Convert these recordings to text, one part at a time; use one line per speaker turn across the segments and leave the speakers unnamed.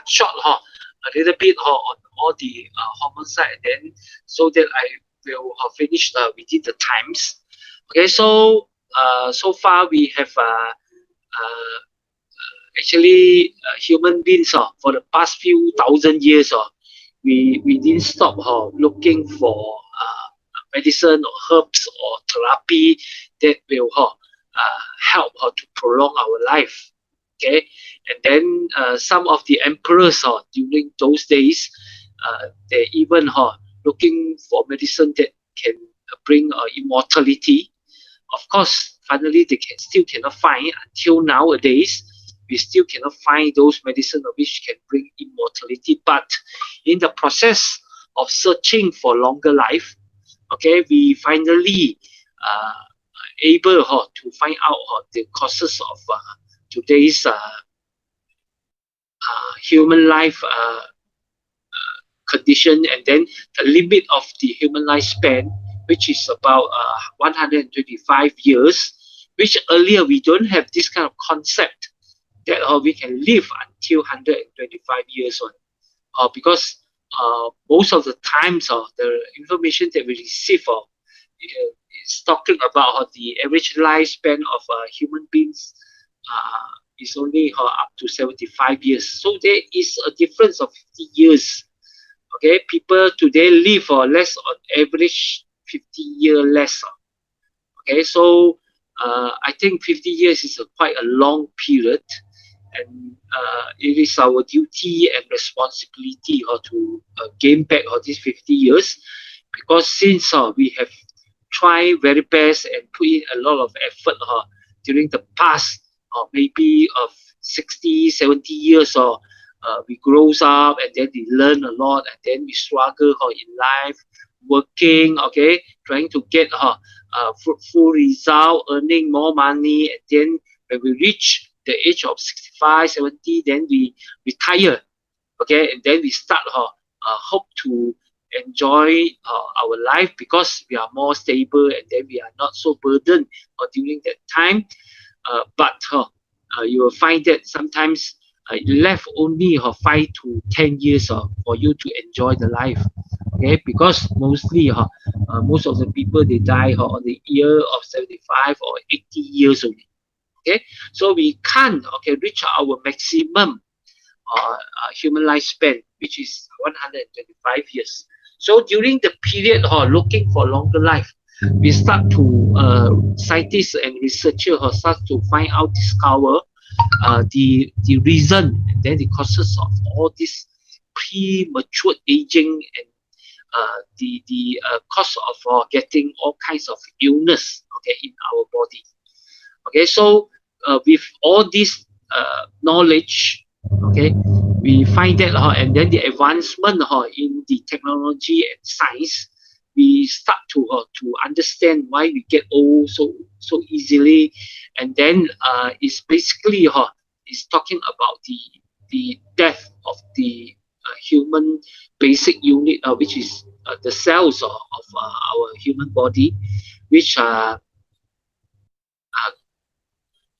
short a little bit on all the hormone side, and then so that I will finish within the times. Okay, so so far we have actually human beings for the past few thousand years we didn't stop looking for medicine or herbs or therapy that will help to prolong our life. Okay, and then some of the emperors during those days, they even looking for medicine that can bring immortality. Of course, finally they still cannot find until nowadays. We still cannot find those medicine which can bring immortality. But in the process of searching for longer life, okay, we finally able to find out the causes of today's human life condition, and then the limit of the human lifespan, which is about 125 years, which earlier we don't have this kind of concept that we can live until 125 years on, because most of the times the information that we receive is talking about the average lifespan of human beings is only up to 75 years. So there is a difference of 50 years. Okay, people today live for less on average 50 year less. Okay, so I think 50 years is quite a long period, and it is our duty and responsibility to gain back these 50 years, because since we have tried very best and put in a lot of effort during the past maybe of 60, 70 years, or we grows up and then we learn a lot, and then we struggle in life, working, okay, trying to get fruitful result, earning more money, and then when we reach the age of 65, 70, then we retire, okay, and then we start hope to enjoy our life because we are more stable, and then we are not so burdened during that time. But you will find that sometimes left only 5 to 10 years for you to enjoy the life. Okay, because mostly most of the people they die on the year of 75 or 80 years only. Okay, so we can't reach our maximum human lifespan, which is 125 years. So during the period looking for longer life, we start to scientists and researchers start to find out, discover the reason and then the causes of all this premature aging, and the cause of getting all kinds of illness, okay, in our body. Okay, so with all this knowledge, okay, we find that and then the advancement in the technology and science, we start to understand why we get old so easily, and then it's basically is talking about the death of the human basic unit, which is the cells of our human body, which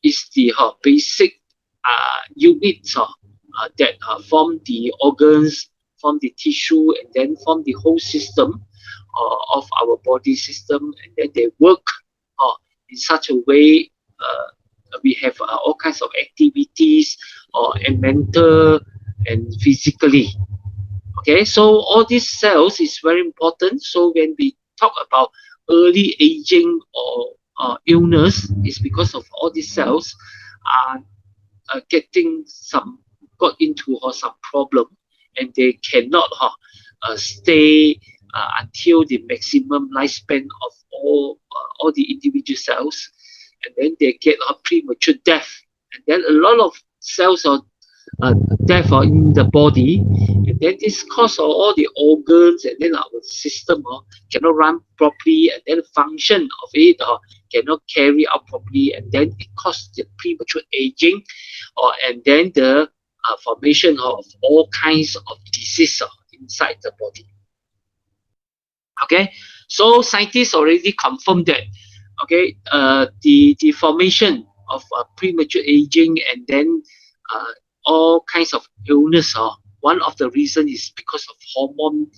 is the basic units that form the organs, form the tissue, and then form the whole system of our body system, and then they work in such a way we have all kinds of activities and mental and physically. Okay, so all these cells is very important. So when we talk about early aging or illness, is because of all these cells are getting got into some problem, and they cannot stay until the maximum lifespan of all the individual cells, and then they get a premature death, and then a lot of cells are death in the body, and then this cause all the organs and then our system cannot run properly, and then the function of it cannot carry out properly, and then it causes the premature aging, and then the formation of all kinds of disease inside the body. Okay, so scientists already confirmed that. Okay, the formation of premature aging, and then all kinds of illness. One of the reasons is because of hormone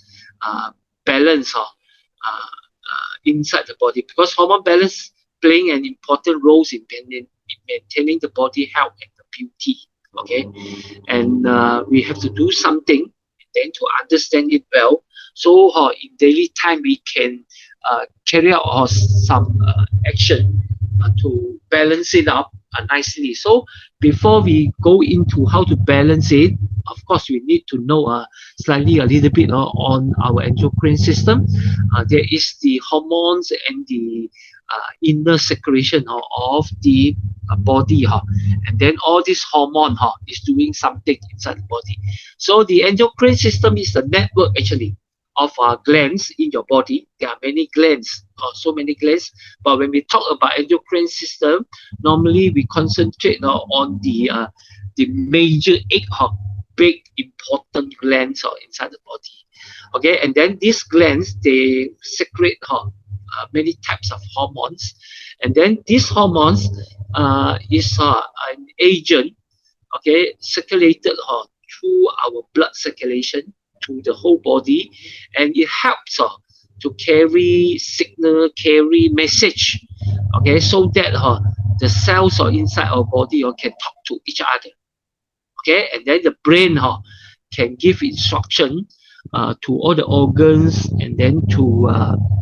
balance inside the body, because hormone balance playing an important role in maintaining the body health and the beauty. Okay, and we have to do something then to understand it well. So in daily time we can carry out some action to balance it up nicely. So before we go into how to balance it, of course we need to know slightly a little bit on our endocrine system. There is the hormones and the inner circulation of the body, and then all this hormone is doing something inside the body. So the endocrine system is the network actually of glands in your body. There are many glands, so many glands. But when we talk about endocrine system, normally we concentrate on the major eight big important glands inside the body. Okay, and then these glands, they secrete many types of hormones, and then these hormones is an agent, okay, circulated through our blood circulation to the whole body, and it helps to carry signal, carry message, okay, so that the cells inside our body can talk to each other. Okay, and then the brain can give instruction to all the organs, and then to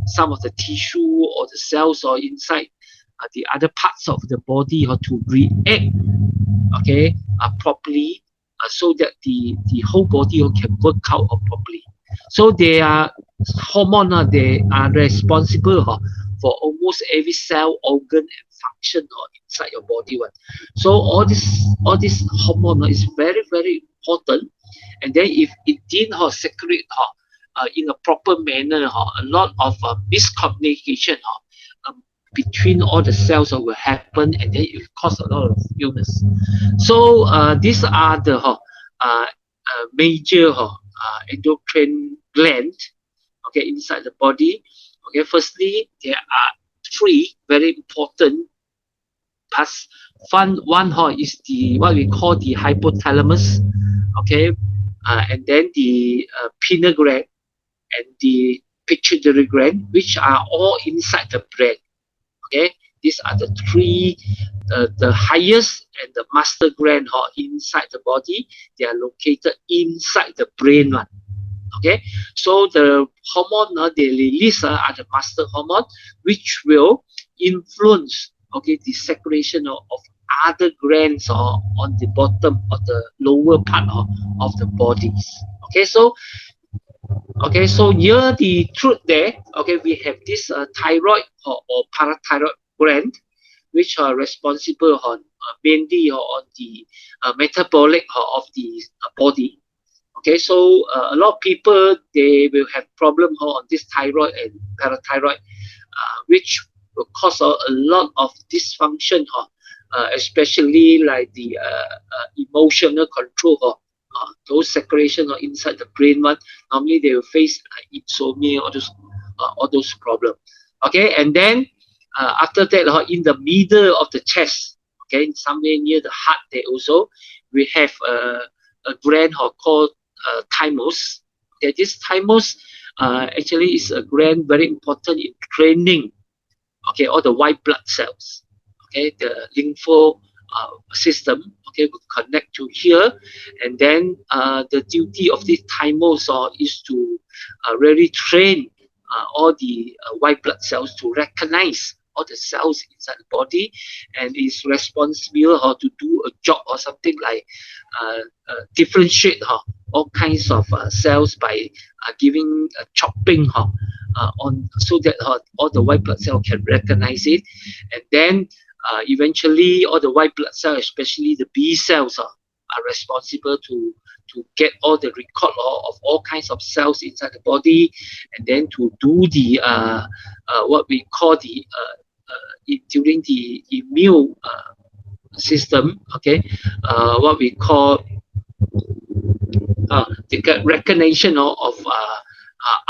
some of the tissue or the cells inside the other parts of the body to react, okay, properly, so that the whole body can work out properly. So they are hormone, they are responsible for almost every cell, organ, and function inside your body. So all this hormone is very, very important. And then if it didn't secrete in a proper manner, a lot of miscommunication between all the cells will happen, and then it will cause a lot of illness. So these are the major endocrine glands, okay, inside the body. Okay, firstly, there are three very important parts. One is the what we call the hypothalamus, okay, and then the pineal gland and the pituitary gland, which are all inside the brain. Okay, these are the three, the highest and the master gland inside the body. They are located inside the brain one. Okay, so the hormone they release are the master hormone, which will influence, okay, the circulation of other glands on the bottom of the lower part of the bodies. Okay, so here the truth there. Okay, we have this thyroid or parathyroid gland, which are responsible mainly on the metabolic of the body. Okay, so a lot of people, they will have problem on this thyroid and parathyroid, which will cause a lot of dysfunction, especially like the emotional control, those secretion inside the brain one. Normally they will face insomnia, all those problems. Okay, and then after that, in the middle of the chest, okay, somewhere near the heart, there also we have a gland called thymus. Okay, this thymus actually is a gland very important in training, okay, all the white blood cells. Okay, the lympho system, okay, will connect to here, and then the duty of this thymus is to really train all the white blood cells to recognize all the cells inside the body, and is responsible to do a job or something like differentiate all kinds of cells by giving chopping on, so that all the white blood cell can recognize it, and then eventually all the white blood cells, especially the B cells, are responsible to get all the record of all kinds of cells inside the body, and then to do the what we call the during the immune system, okay, what we call the recognition of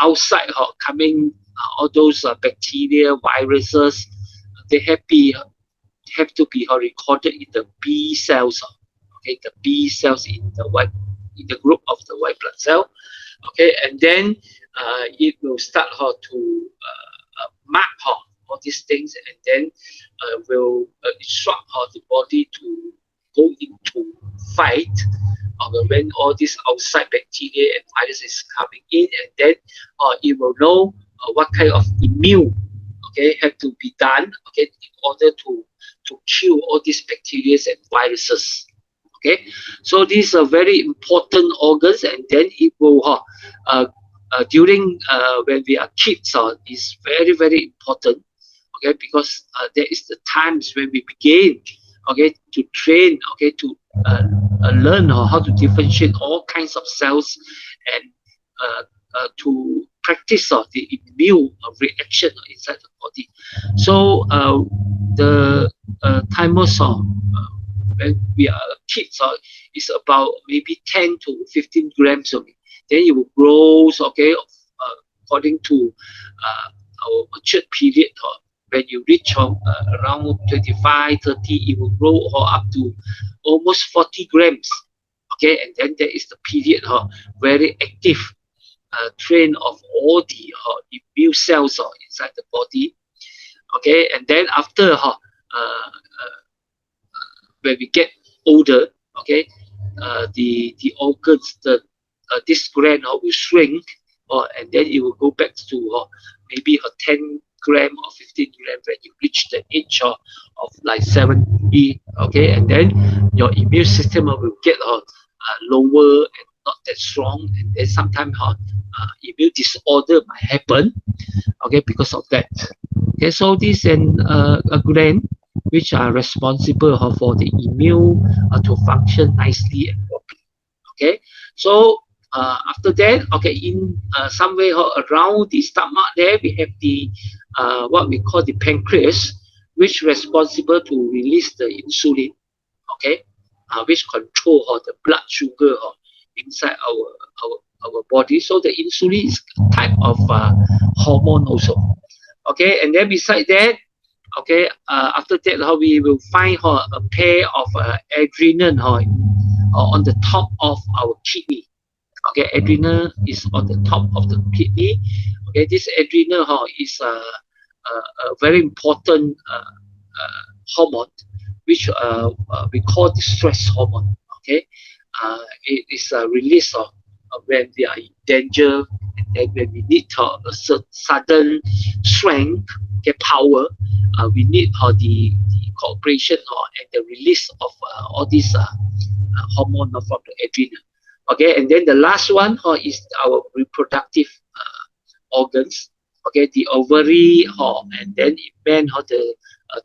outside coming all those bacteria, viruses. They have to be recorded in the B cells. okay, the B cells in the group of the white blood cell, okay, and then it will start to mark all these things, and then will instruct the body to go into fight when all this outside bacteria and virus is coming in, and then it will know what kind of immune, okay, have to be done, okay, in order to kill all these bacteria and viruses. Okay, so these are very important organs, and then it will during when we are kids is very very important, okay, because there is the times when we begin, okay, to train, okay, to learn how to differentiate all kinds of cells, and to practice the immune reaction inside the body. So the timers when we are kids is about maybe 10 to 15 grams only. Then it will grow, okay, according to our mature period. When you reach around 25, 30, it will grow up to almost 40 grams. Okay, and then there is the period very active train of all the immune cells inside the body. Okay, and then after when we get older, okay, the organs, this gland will shrink, and then it will go back to maybe 10 gram or 15 gram when you reach the age of like 70, okay, and then your immune system will get lower and not that strong, and then sometimes immune disorder might happen, okay, because of that. Okay, so this and a gland which are responsible for the immune to function nicely and properly. Okay, so after that, okay, in some way around the stomach there, we have the what we call the pancreas, which responsible to release the insulin, okay, which control the blood sugar inside our body. So the insulin is a type of hormone also. Okay, and then beside that, okay, after that, we will find a pair of adrenal on the top of our kidney. Okay, adrenal is on the top of the kidney. Okay, this adrenal is a very important hormone, which we call the stress hormone. Okay, it is released when we are in danger, and then when we need a sudden strength, get power, we need the cooperation and the release of all these hormone from the adrenal. Okay, and then the last one is our reproductive organs. Okay, the ovary and then in men the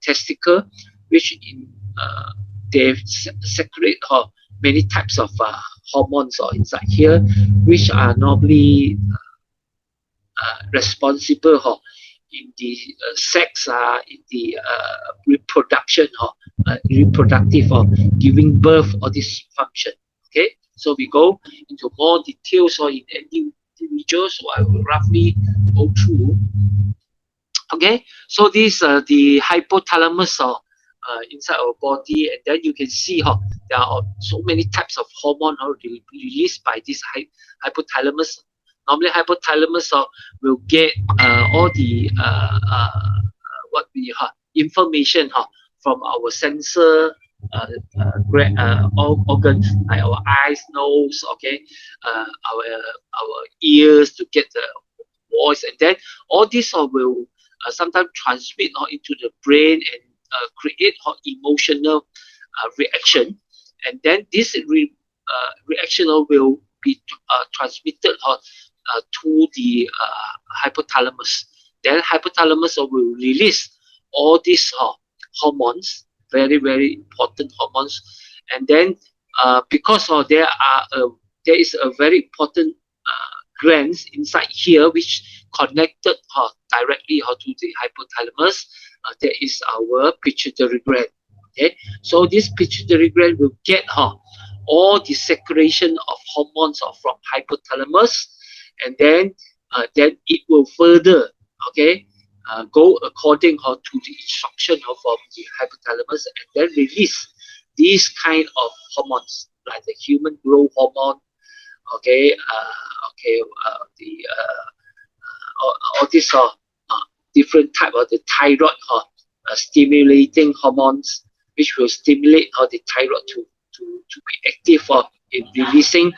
testicle, which in they secrete many types of hormones inside here, which are normally responsible in the sex, in the reproduction, reproductive, giving birth, or this function. Okay, so we go into more details in individuals, so I will roughly go through. Okay, so these are the hypothalamus inside our body, and then you can see there are so many types of hormone released by this hypothalamus. Normally, hypothalamus will get all the what we information from our sensor organs, like our eyes, nose, okay, our ears to get the voice, and then all this will sometimes transmit into the brain and create emotional reaction, and then this reaction will be transmitted to the hypothalamus. Then hypothalamus will release all these hormones, very very important hormones, and then because there is a very important glands inside here which connected directly to the hypothalamus. There is our pituitary gland. Okay, so this pituitary gland will get all the secretion of hormones from hypothalamus, and then it will further, okay, go according to the instruction of the hypothalamus, and then release these kind of hormones, like the human growth hormone, okay, the all these different type of the thyroid stimulating hormones, which will stimulate the thyroid to be active in releasing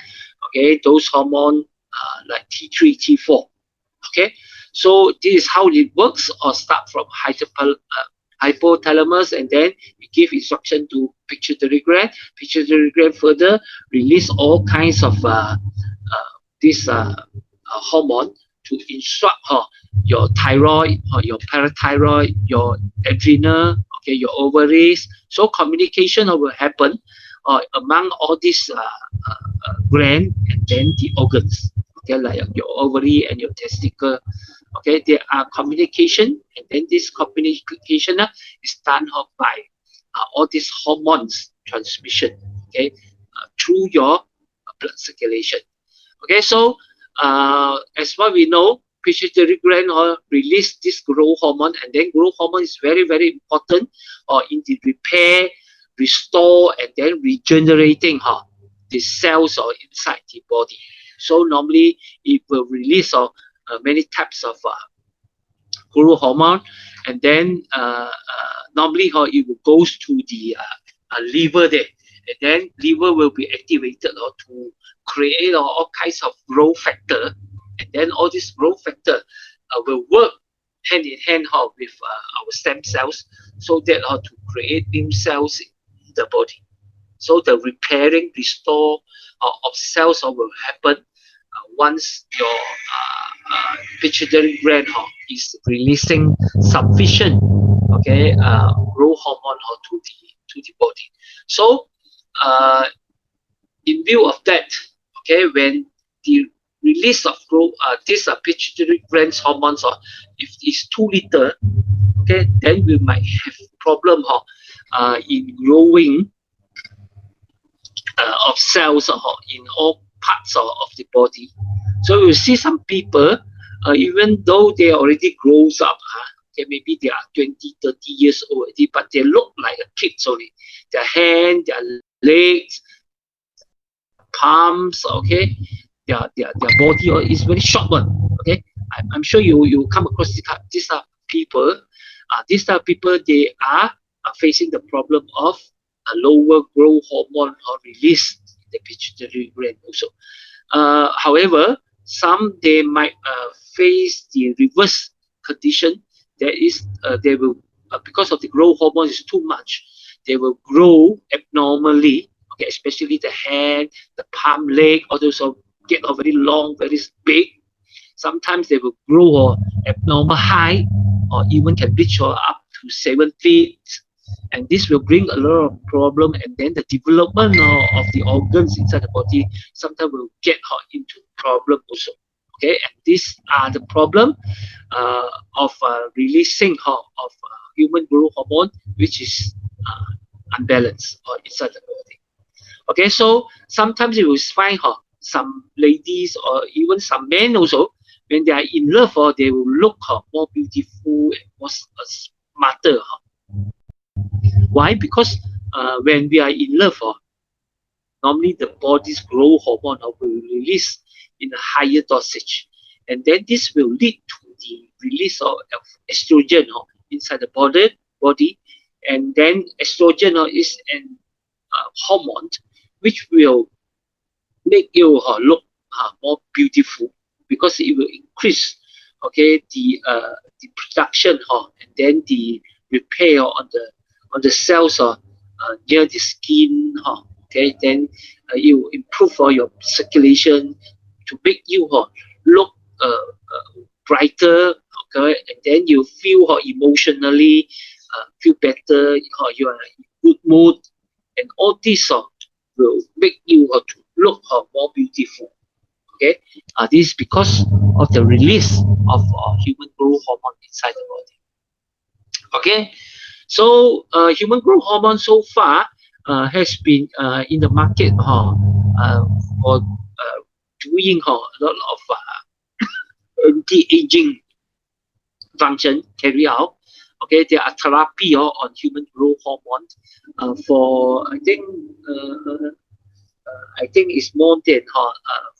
those hormones like T3, T4. Okay, so this is how it works, or start from hypothalamus, and then we give instruction to pituitary gland. Pituitary gland further release all kinds of this hormone to instruct your thyroid, or your parathyroid, your adrenal, okay, your ovaries. So communication will happen among all these gland and then the organs. Okay, like your ovary and your testicle. Okay, there are communication, and then this communication is done by all these hormones transmission. Okay, through your blood circulation. Okay, so as what we know, pituitary gland release this growth hormone, and then growth hormone is very, very important in the repair, restore, and then regenerating the cells inside the body. So normally it will release many types of growth hormone, and then normally it will goes to the liver there, and then liver will be activated to create all kinds of growth factor, and then all this growth factor will work hand in hand with our stem cells, so that to create new cells in the body. So the repairing, restore of cells will happen once your pituitary gland is releasing sufficient growth hormone to the body. So in view of that, when the release of growth this pituitary gland hormones if it's too little, then we might have problem in growing of cells in all parts of the body. So you see some people, even though they already grows up, maybe they are 20, 30 years old already, but they look like a kid only. Their hand, their legs, palms, their body is very short one. I'm sure you come across these type of people. These type of people, they are facing the problem of a lower growth hormone release in the pituitary gland also. However, some they might face the reverse condition. That is, they will because of the growth hormone is too much, they will grow abnormally. Especially the hand, the palm, leg, all those get very long, very big. Sometimes they will grow abnormal high, or even can reach up to 7 feet. And this will bring a lot of problem, and then the development of the organs inside the body sometimes will get into problem also. And these are the problem of releasing of human growth hormone, which is unbalanced inside the body. So sometimes you will find some ladies or even some men also, when they are in love, they will look more beautiful and more smarter. Why? Because when we are in love, normally the body's growth hormone will release in a higher dosage, and then this will lead to the release of estrogen inside the body, and then estrogen is an hormone which will make you look more beautiful, because it will increase the production and then the repair on the cells near the skin. Then it will improve your circulation to make you look brighter. And then you feel emotionally feel better. You are in good mood, and all this will make you to look more beautiful. This is because of the release of human growth hormone inside the body. So human growth hormone so far has been in the market for doing a lot of anti-aging function carry out. Okay, there are therapy on human growth hormone for I think it's more than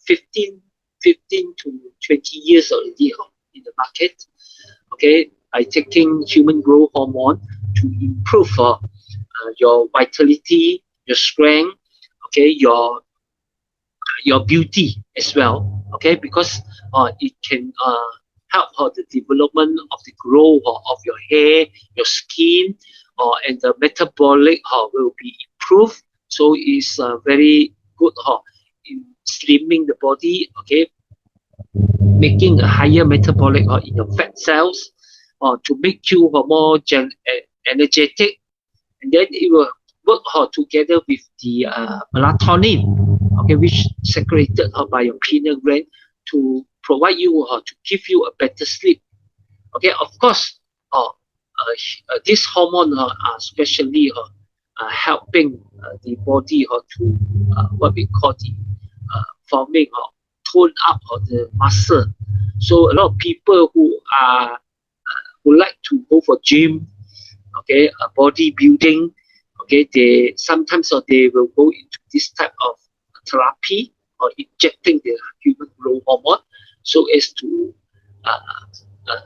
15 to 20 years already in the market. Okay, by taking human growth hormone to improve your vitality, your strength, okay, your beauty as well. Okay, because it can help the development of the growth of your hair, your skin, and the metabolic will be improved. So it's very good in slimming the body. Okay, making a higher metabolic in your fat cells, to make you more energetic, and then it will work together with the melatonin, okay, which secreted by your pineal gland to provide you to give you a better sleep. Okay, of course, this hormone are especially helping the body to what we call the forming or tone up of the muscle. So a lot of people who like to go for gym, okay, bodybuilding, okay, they sometimes they will go into this type of therapy or injecting the human growth hormone so as to uh, uh,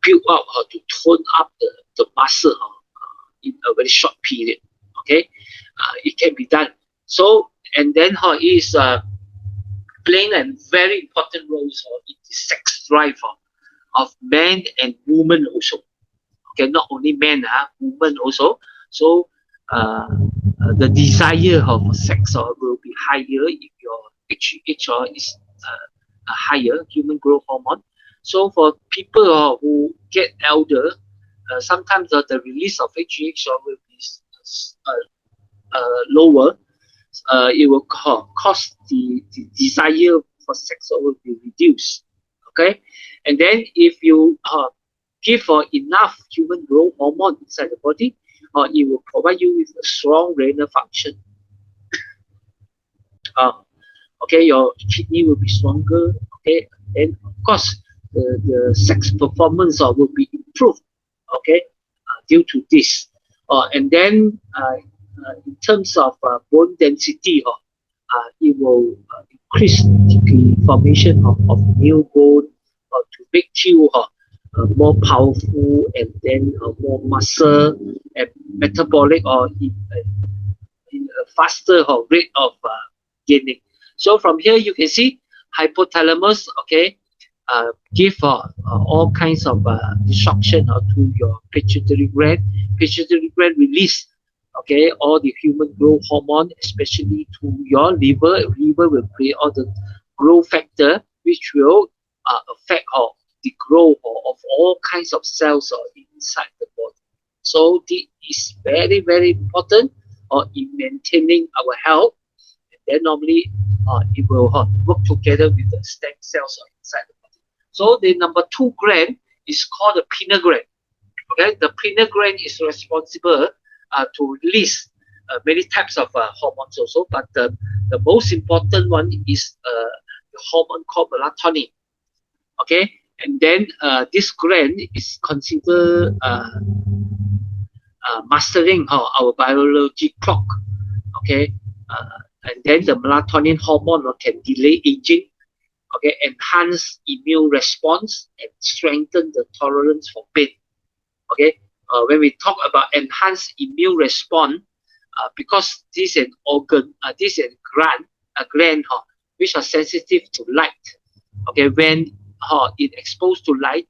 build up or to tone up the muscle in a very short period. Okay, it can be done. So and then it is playing a very important role in the sex drive of men and women also. Okay, not only men, women also. So the desire of sex will be higher if your HGH is a higher human growth hormone. So for people who get elder, sometimes the release of HGH will be lower. It will cause the desire for sex will be reduced. Okay, and then if you give enough human growth hormone inside the body, it will provide you with a strong renal function. Uh, okay, your kidney will be stronger. Okay, and of course the sex performance will be improved. Okay, due to this, and then in terms of bone density, it will increase the formation of new bone to make you more powerful and then more muscle and metabolic or in a faster rate of gaining. So from here you can see hypothalamus, okay, give all kinds of instruction to your pituitary gland. Pituitary gland release, okay, all the human growth hormone, especially to your liver. Liver will create all the growth factor, which will affect the growth of all kinds of cells inside the body. So this is very, very important in maintaining our health. And then normally it will work together with the stem cells inside the body. So the number 2 gland is called the pineal gland. Okay, the pineal gland is responsible to release many types of hormones also, but the most important one is the hormone called melatonin. Okay, and then this gland is considered mastering our biology clock. Okay, and then the melatonin hormone can delay aging, okay, enhance immune response and strengthen the tolerance for pain. Okay, when we talk about enhanced immune response, because this is an organ, this is a gland which are sensitive to light. Okay, when it exposed to light,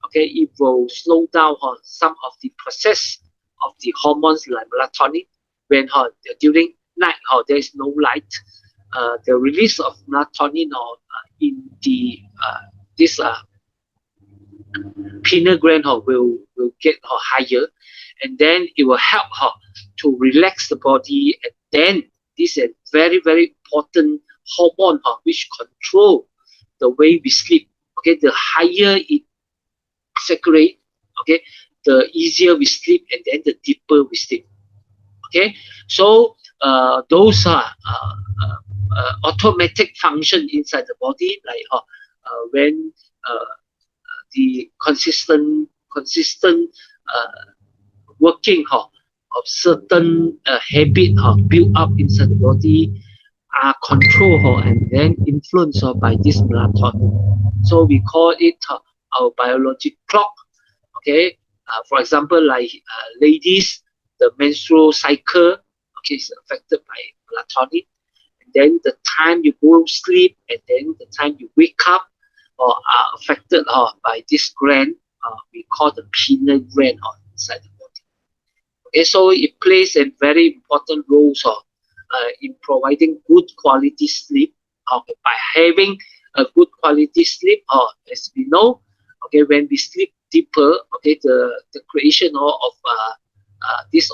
okay, it will slow down some of the process of the hormones like melatonin. When during night there is no light, the release of melatonin in the this pineal gland will get higher, and then it will help to relax the body, and then this is a very, very important hormone which control the way we sleep. Okay, the higher it circulate, okay, the easier we sleep, and then the deeper we sleep. Okay, so those are automatic function inside the body, like when the consistent working of certain habit built up inside the body are controlled and then influenced by this melatonin. So we call it our biologic clock. Okay, for example, like ladies, the menstrual cycle, okay, is affected by melatonin. And then the time you go to sleep and then the time you wake up are affected by this gland we call the pineal gland inside the body. Okay, so it plays a very important role in providing good quality sleep. Okay, by having a good quality sleep, as we know, okay, when we sleep deeper, okay, the creation of this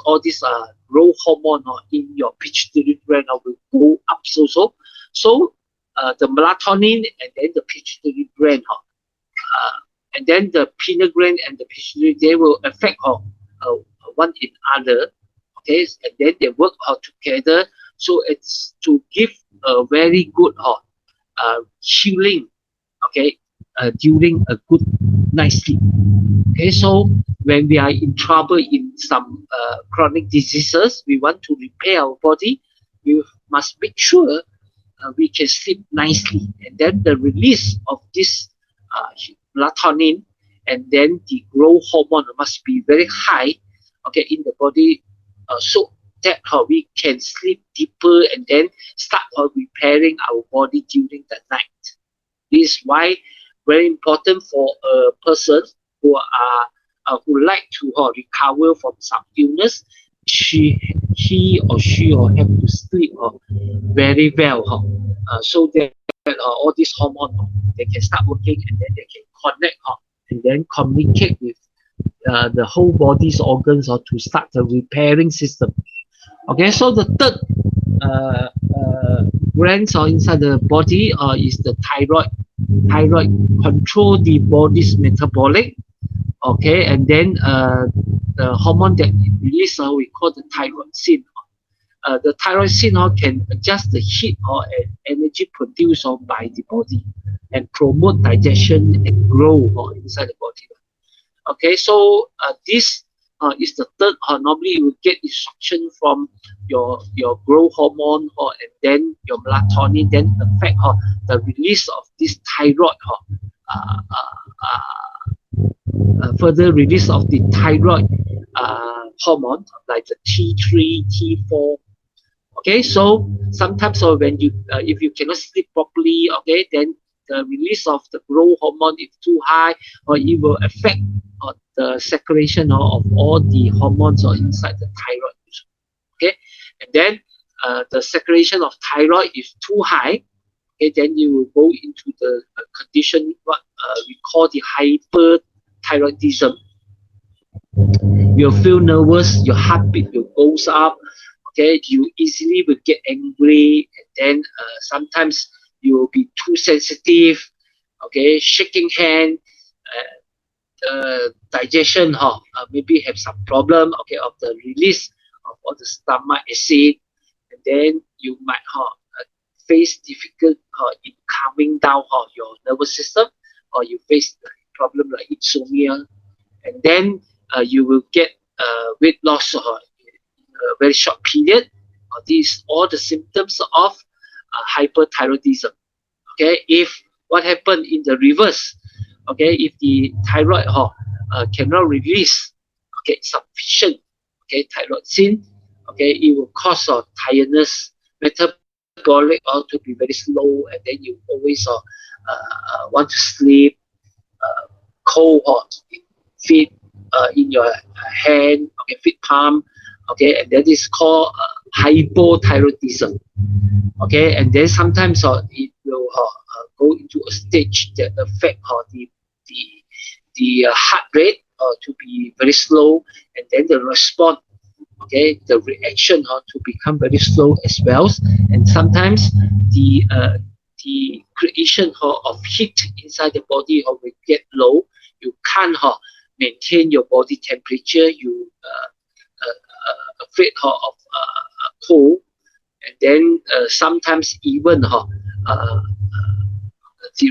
growth hormone in your pituitary gland will go up so the melatonin and then the pituitary gland and then the pineal gland and the pituitary, they will affect one another, okay, and then they work together, so it's to give a very good healing, okay, during a good night's sleep. Okay, so when we are in trouble in some chronic diseases, we want to repair our body, we must make sure we can sleep nicely, and then the release of this melatonin and then the growth hormone must be very high, okay, in the body, so that we can sleep deeper and then start repairing our body during the night. This is why very important for a person who like to recover from some illness. He or she have to sleep very well, so that all these hormones they can start working and then they can connect and then communicate with the whole body's organs to start the repairing system. Okay, so the third glands inside the body is the thyroid. Thyroid control the body's metabolic. Okay, and then the hormone that it releases we call the thyroxine. The thyroxine can adjust the heat or energy produced by the body and promote digestion and growth inside the body. Okay, so this is the third. Normally you will get instruction from your growth hormone and then your melatonin, then affect the release of this thyroid. Further release of the thyroid hormone like the T3, T4. Okay, so sometimes when you if you cannot sleep properly, okay, then the release of the growth hormone is too high, or it will affect the secretion of all the hormones inside the thyroid. Okay, and then the secretion of thyroid is too high. Okay, then you will go into the condition what we call the hyperthyroidism. You'll feel nervous, your heartbeat will goes up. Okay, you easily will get angry, and then sometimes you will be too sensitive. Okay, shaking hand, digestion maybe have some problem. Okay, of the release of all the stomach acid, and then you might face difficult in calming down your nervous system, or you face problem like insomnia, and then you will get weight loss in a very short period. These all the symptoms of hyperthyroidism. Okay, if what happened in the reverse, okay, if the thyroid cannot release sufficient thyroxine, okay, it will cause tiredness, metabolic to be very slow, and then you always want to sleep, cold feet in your hand, okay, feet palm, okay, and that is called hypothyroidism. Okay, and then sometimes it will go into a stage that affect the heart rate to be very slow, and then the response, okay, the reaction to become very slow as well, and sometimes the creation of heat inside the body will get low. You can't maintain your body temperature. You afraid of cold, and then sometimes even the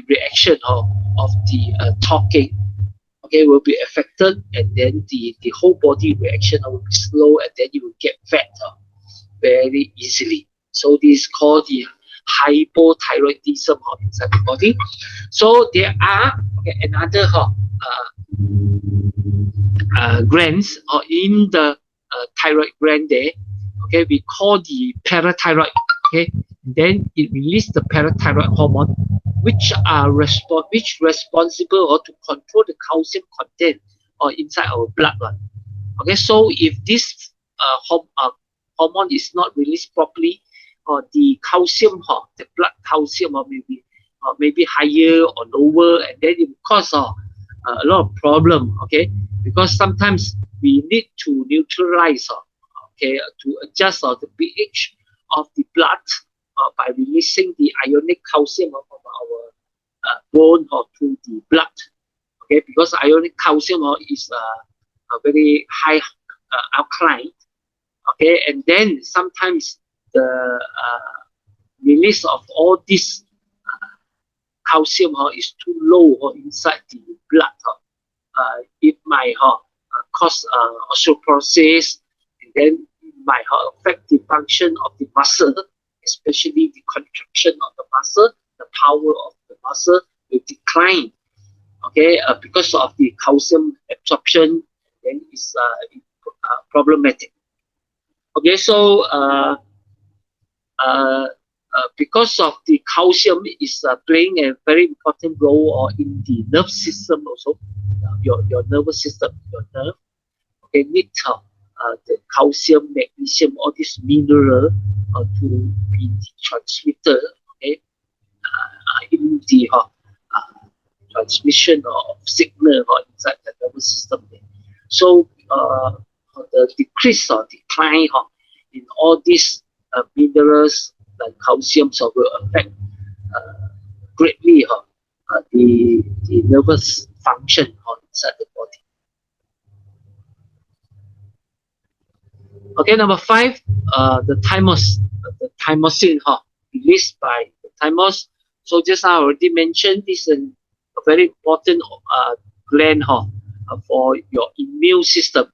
reaction of the talking. okay, will be affected, and then the whole body reaction will be slow, and then you will get fat very easily. So this is called the hypothyroidism inside the body. So there are another glands in the thyroid gland there. Okay, we call the parathyroid. Okay, then it releases the parathyroid hormone, which responsible to control the calcium content inside our blood. Okay, so if this hormone is not released properly, the calcium, the blood calcium, maybe higher or lower, and then it will cause a lot of problem. Okay, because sometimes we need to neutralize, okay, to adjust the pH of the blood by releasing the ionic calcium of our bone to the blood. Okay, because ionic calcium is a very high alkaline. Okay, and then sometimes the release of all this calcium is too low inside the blood. It might cause osteoporosis, and then it might affect the function of the muscle, especially the contraction of the muscle. The power of the muscle will decline. Okay, because of the calcium absorption, then it's problematic. Okay, so because of the calcium is playing a very important role in the nerve system also, your nervous system, your nerve, okay, need the calcium, magnesium, all these mineral to be the transmitter, okay, in the transmission of signal inside the nervous system. So the decrease or decline in all these minerals like calcium will affect greatly the nervous function inside the body. Okay, number 5, the thymus, the thymosin released by the thymus. So just I already mentioned, this is a very important gland for your immune system.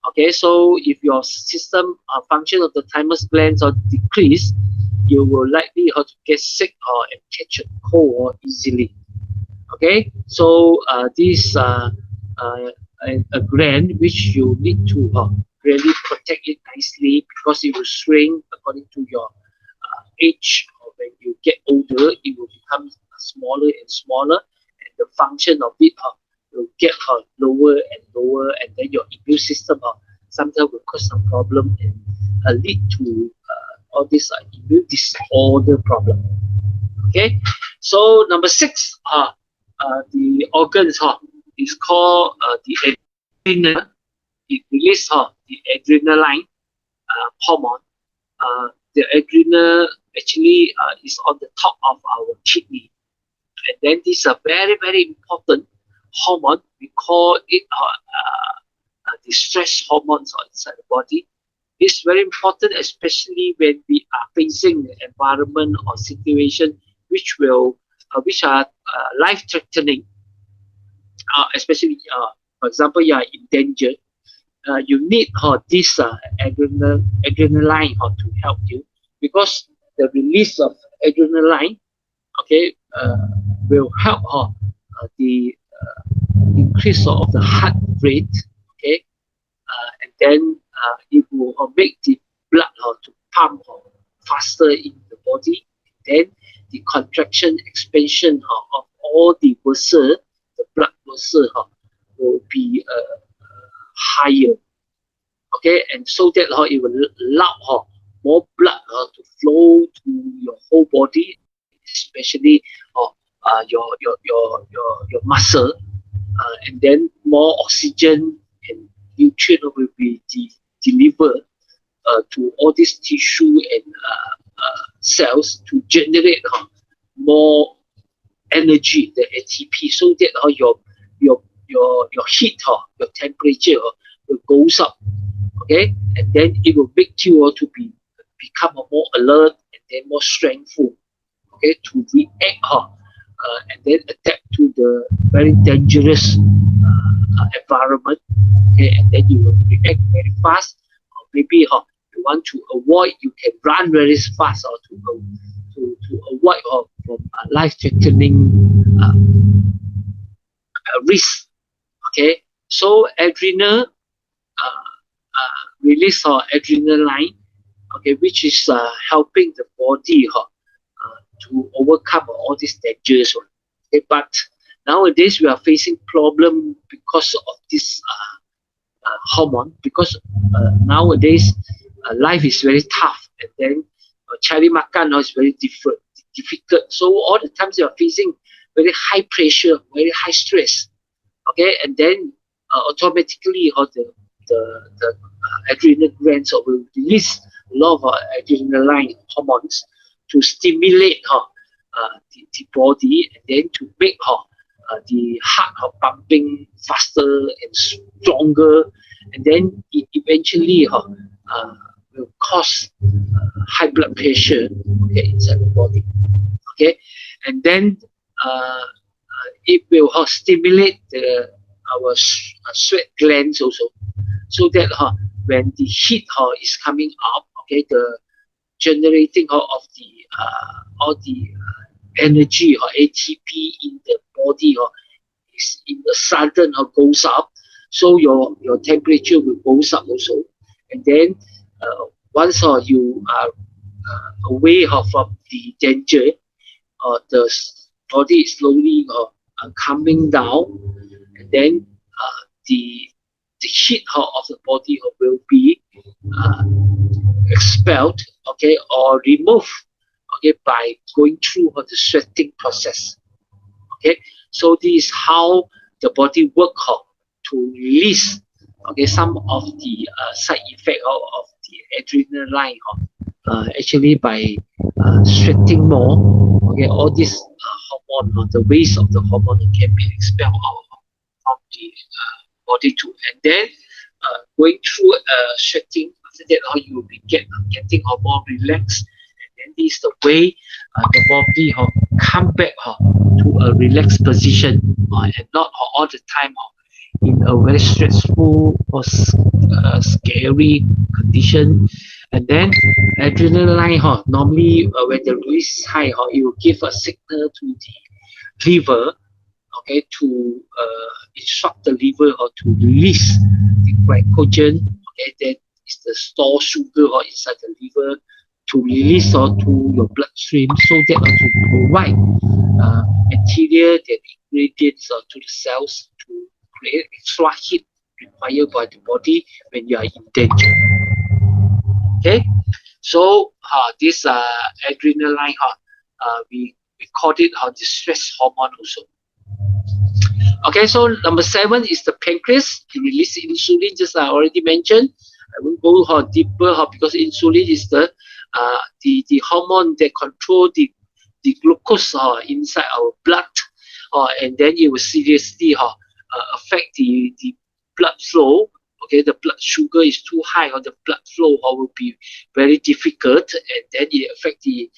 Okay, so if your system function of the thymus glands are decreased, you will likely to get sick and catch a cold easily. Okay, so this a gland which you need to really protect it nicely, because it will shrink according to your age. Or when you get older, it will become smaller and smaller, and the function of it will get lower and lower, and then your immune system sometimes will cause some problem and lead to all this immune disorder problem. Okay, so number 6, the organs is called the adrenal. It releases the adrenaline hormone. The adrenal actually is on the top of our kidney, and then this is a very, very important hormone. We call it the stress hormones inside the body. It's very important, especially when we are facing the environment or situation which are life-threatening. Especially, for example, you are in danger. You need this adrenaline to help you, because the release of adrenaline, okay, will help the increase of the heart rate, okay, and then it will make the blood to pump faster in the body. Then the contraction, expansion of all the vessel, the blood vessel will be higher. Okay, and so that it will allow more blood to flow to your whole body, especially your muscle, and then more oxygen and nutrient will be delivered to all this tissue and cells to generate more energy, the ATP, so that your heat, your temperature will goes up. Okay, and then it will make you to become more alert and then more strengthful. Okay, to react and then adapt to into the very dangerous environment, okay, and then you will react very fast, or maybe you want to avoid, you can run very fast, or to avoid from life-threatening risk. Okay, so adrenal release adrenaline, okay, which is helping the body to overcome all these dangers. Okay, but nowadays we are facing problem because of this hormone, because nowadays life is very tough, and then cari makan is very difficult. So all the times you are facing very high pressure, very high stress. Okay, and then automatically the adrenal glands will release a lot of adrenaline hormones to stimulate the body, and then to make the heart pumping faster and stronger, and then it eventually will cause high blood pressure, okay, inside the body. Okay, and then it will stimulate our sweat glands also, so that when the heat is coming up, okay, the generating of the all the energy or ATP in the body is in the sudden goes up, so your temperature will goes up also, and then once you are away from the danger, the body is slowly coming down, and then the heat of the body will be expelled, okay, or removed, okay, by going through the sweating process. Okay, so this is how the body work to release, okay, some of the side effect of the adrenaline actually by sweating more, okay, all this hormone, the waste of the hormone can be expelled out from the body too, and then going through sweating, after that you will be getting more relaxed, and then this is the way the body come back to a relaxed position, and not all the time in a very stressful or scary condition. And then adrenaline normally when the release is high, it will give a signal to the liver, okay, to instruct the liver to release the glycogen, okay, that is the stored sugar inside the liver, to release to your bloodstream, so that to provide material and ingredients to the cells to create extra heat required by the body when you are in danger. Okay, so this adrenaline, we call it the stress hormone also. Okay, so number 7 is the pancreas. It releases insulin, just I already mentioned. I won't go deeper because insulin is the hormone that control the glucose inside our blood, and then it will seriously affect the blood flow. Okay, the blood sugar is too high, or the blood flow will be very difficult, and then it affect the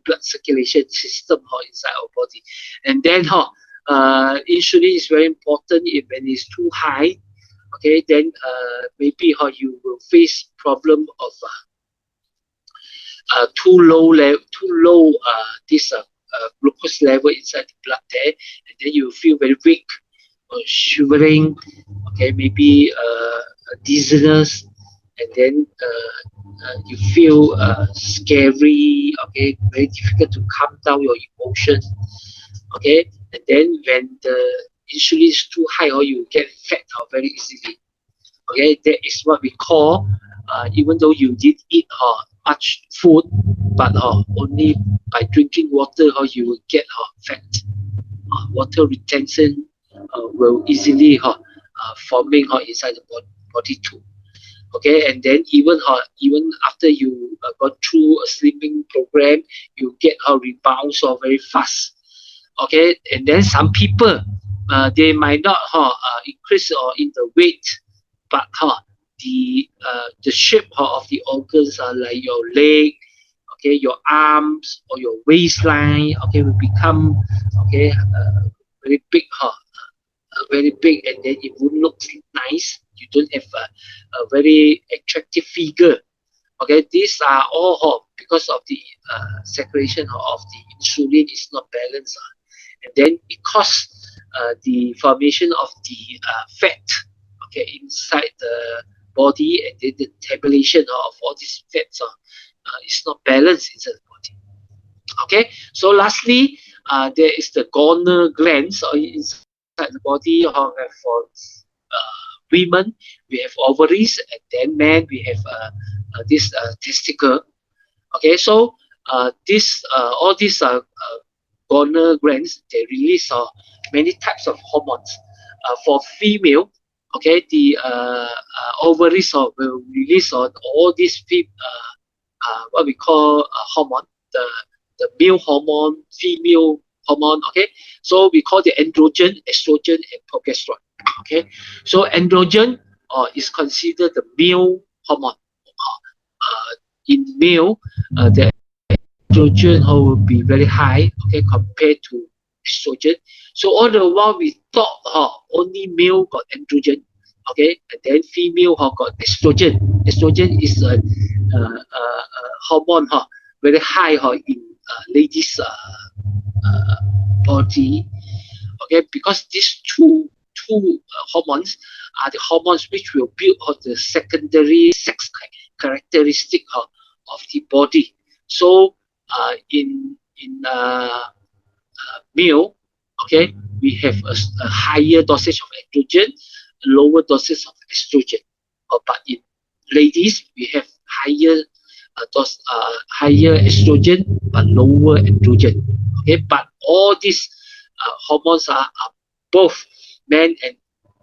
blood circulation system inside our body. And then insulin is very important. If when it's too high, okay, then maybe you will face problem of too low this glucose level inside the blood there, and then you feel very weak, or shivering, okay, maybe dizziness, and then you feel scary, okay, very difficult to calm down your emotion, okay, and then when the insulin is too high, or you get fat very easily, okay, that is what we call even though you did eat much food, but only by drinking water you will get fat. Water retention will easily forming inside the body too. Okay, and then even after you got through a slimming program, you get rebounds very fast. Okay, and then some people they might not increase in the weight, but the shape of the organs like your leg, okay, your arms or your waistline, okay, will become, okay, very big, very big, and then it won't look nice. You don't have a very attractive figure. Okay, these are all because of the secretion of the insulin is not balanced, and then it causes the formation of the fat, okay, inside the body, and then the tabulation of all these fats is not balanced inside the body. Okay, so lastly, there is the gonal glands inside the body. For women, we have ovaries, and then men, we have this testicle. Okay, so this all these gonal glands, they release many types of hormones. For female, okay, the ovaries will release on all these what we call hormone, the male hormone, female hormone. Okay, so we call the androgen, estrogen, and progesterone. Okay, so androgen is considered the male hormone. In male, the estrogen will be very high, okay, compared to estrogen. So all the while we thought only male got androgen, okay, and then female got estrogen. Estrogen is a hormone very high in ladies' body, okay, because these two hormones are the hormones which will build the secondary sex characteristic of the body. So in male, okay, we have a higher dosage of androgen, lower dosage of estrogen. But in ladies, we have higher higher estrogen but lower androgen. Okay, but all these hormones are both men and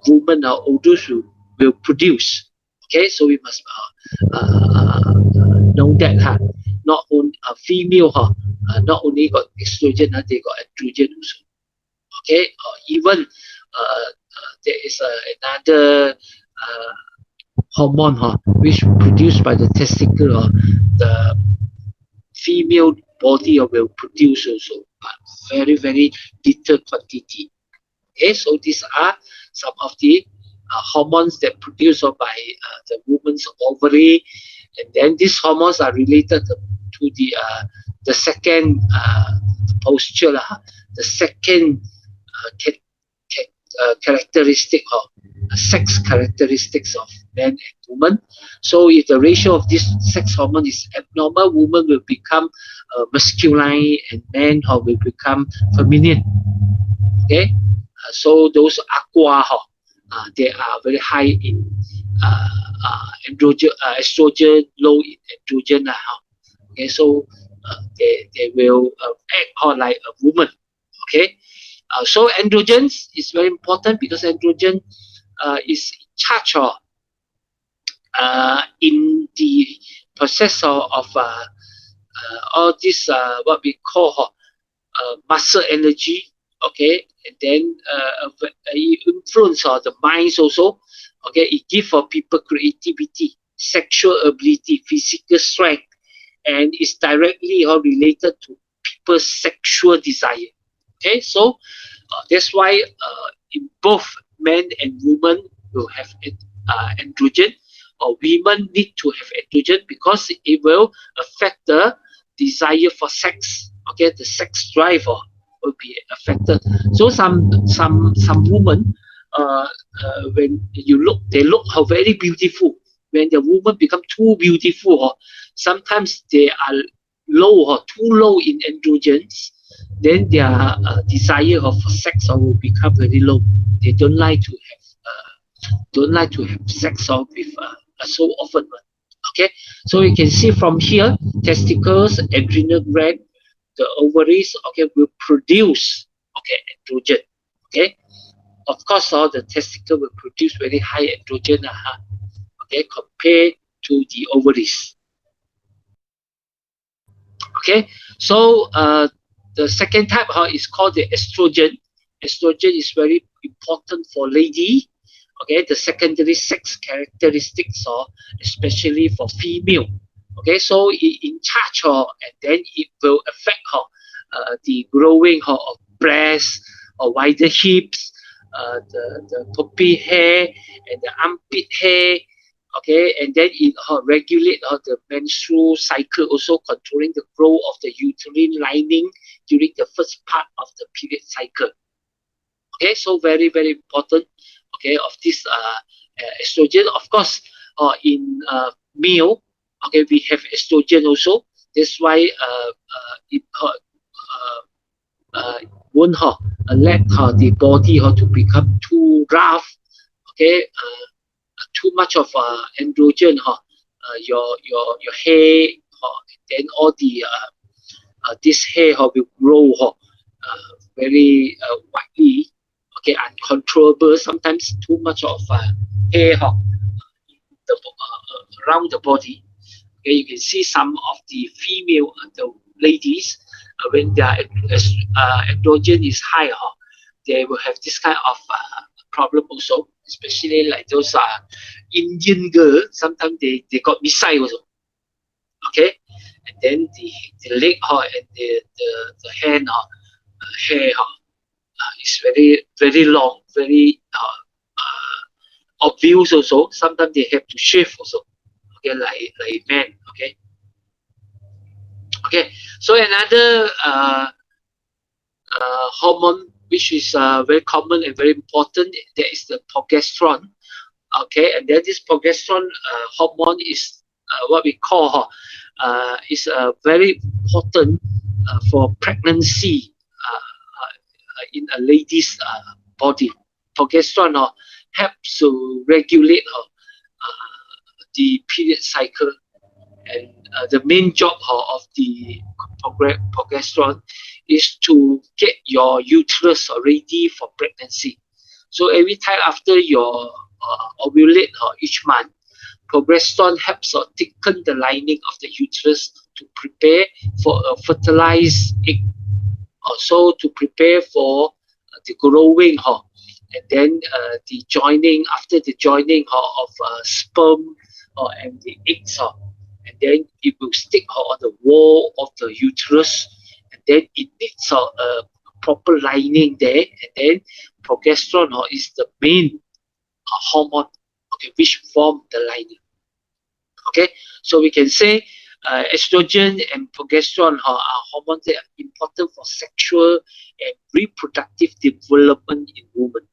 women or those who will produce. Okay, so we must know that not only female not only got estrogen, they got androgen also. Okay, even there is another hormone which produced by the testicle, the female body will produce also, but very little quantity. Okay, so these are some of the hormones that produced by the woman's ovary, and then these hormones are related to the second posture, the second characteristic of sex characteristics of men and women. So if the ratio of this sex hormone is abnormal, women will become masculine and men will become feminine. Okay, so those aqua, they are very high in androgen, estrogen, low in androgen. Okay, so they will act like a woman. Okay, so androgens is very important because androgen is in charge in the process of all this what we call muscle energy. Okay, and then it influence the minds also. Okay, it give for people creativity, sexual ability, physical strength, and is directly related to people's sexual desire. Okay, so that's why in both men and women will have androgen, or women need to have androgen because it will affect the desire for sex. Okay, the sex drive will be affected. So some women, when you look, they look very beautiful. When the woman become too beautiful, sometimes they are low or too low in androgens, then their desire of sex will become very low. They don't like to have sex with so often. Okay, so you can see from here, testicles, adrenal gland, the ovaries, okay, will produce androgen. Okay, of course, the testicle will produce very high androgen, okay, compared to the ovaries. Okay, so the second type is called the estrogen. Estrogen is very important for lady. Okay, the secondary sex characteristics, especially for female. Okay, so in charge and then it will affect the growing of breast or wider hips, the puppy hair and the armpit hair. Okay, and then it regulate the menstrual cycle, also controlling the growth of the uterine lining during the first part of the period cycle. Okay, so very very important. Okay, of this estrogen, of course, in male. Okay, we have estrogen also. That's why it won't let the body to become too rough. Okay, too much of androgen, your hair, then all the this hair will grow very widely. Okay, uncontrollable. Sometimes too much of hair around the body. Okay, you can see some of the female, the ladies, when their androgen is high, they will have this kind of problem also, especially like those Indian girls. Sometimes they got missile also. Okay, and then the leg and the hand hair is very very long, very obvious also. Sometimes they have to shave also. Okay, like men. Okay. Okay, so another hormone which is very common and very important, that is the progesterone. Okay, and then this progesterone hormone is what we call is very important for pregnancy in a lady's body. Progesterone helps to regulate the period cycle, and the main job of the progesterone is to get your uterus ready for pregnancy. So every time after your ovulate each month, progesterone helps thicken the lining of the uterus to prepare for a fertilized egg, also to prepare for the growing and then the joining, after the joining of sperm and the eggs, and then it will stick on the wall of the uterus, and then it needs a proper lining there, and then progesterone is the main hormone, okay, which form the lining. Okay, so we can say estrogen and progesterone are hormones that are important for sexual and reproductive development in women.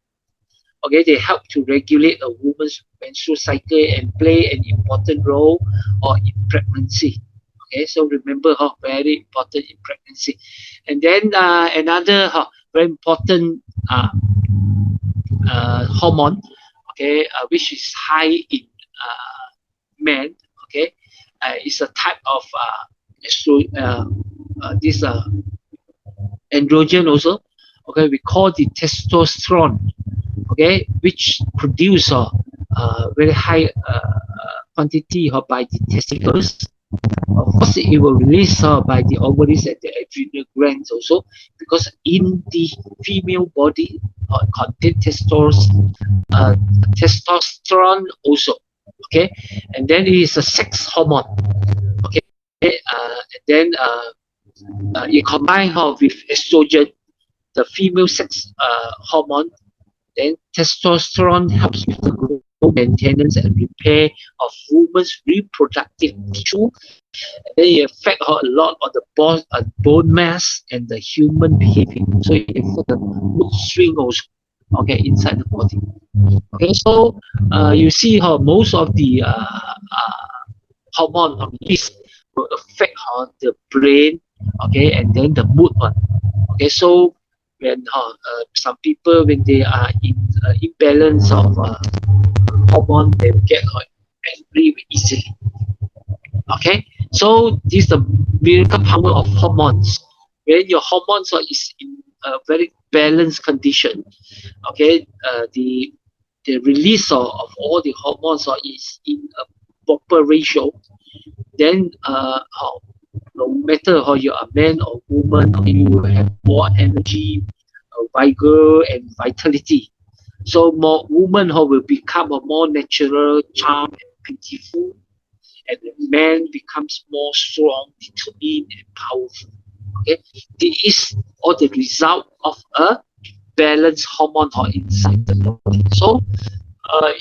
Okay, they help to regulate a woman's menstrual cycle and play an important role in pregnancy. Okay, so remember very important in pregnancy. And then another very important hormone, okay, which is high in men. Okay, is a type of this androgen also. Okay, we call the testosterone. Okay, which produce very high quantity by the testicles. Of course, it will release by the ovaries and the adrenal glands also, because in the female body contain testosterone also. Okay, and then it is a sex hormone. Okay, and then it combine with estrogen, the female sex hormone. Then testosterone helps with the growth, maintenance, and repair of women's reproductive tissue. And then it affects a lot on the bone mass and the human behavior. So it affects the mood swing also. Okay, inside the body. Okay, so you see how most of the hormone of this will affect the brain. Okay, and then the mood one. Okay, so when some people, when they are in imbalance of hormone, they will get angry easily. Okay, so this is the miracle power of hormones. When your hormones is in a very balanced condition, okay, the release of all the hormones is in a proper ratio, then no matter how you are man or woman, you have more energy, vigor, and vitality. So more women will become a more natural, charm, and beautiful, and the man becomes more strong, determined, and powerful. Okay, this is all the result of a balanced hormone inside the body. So,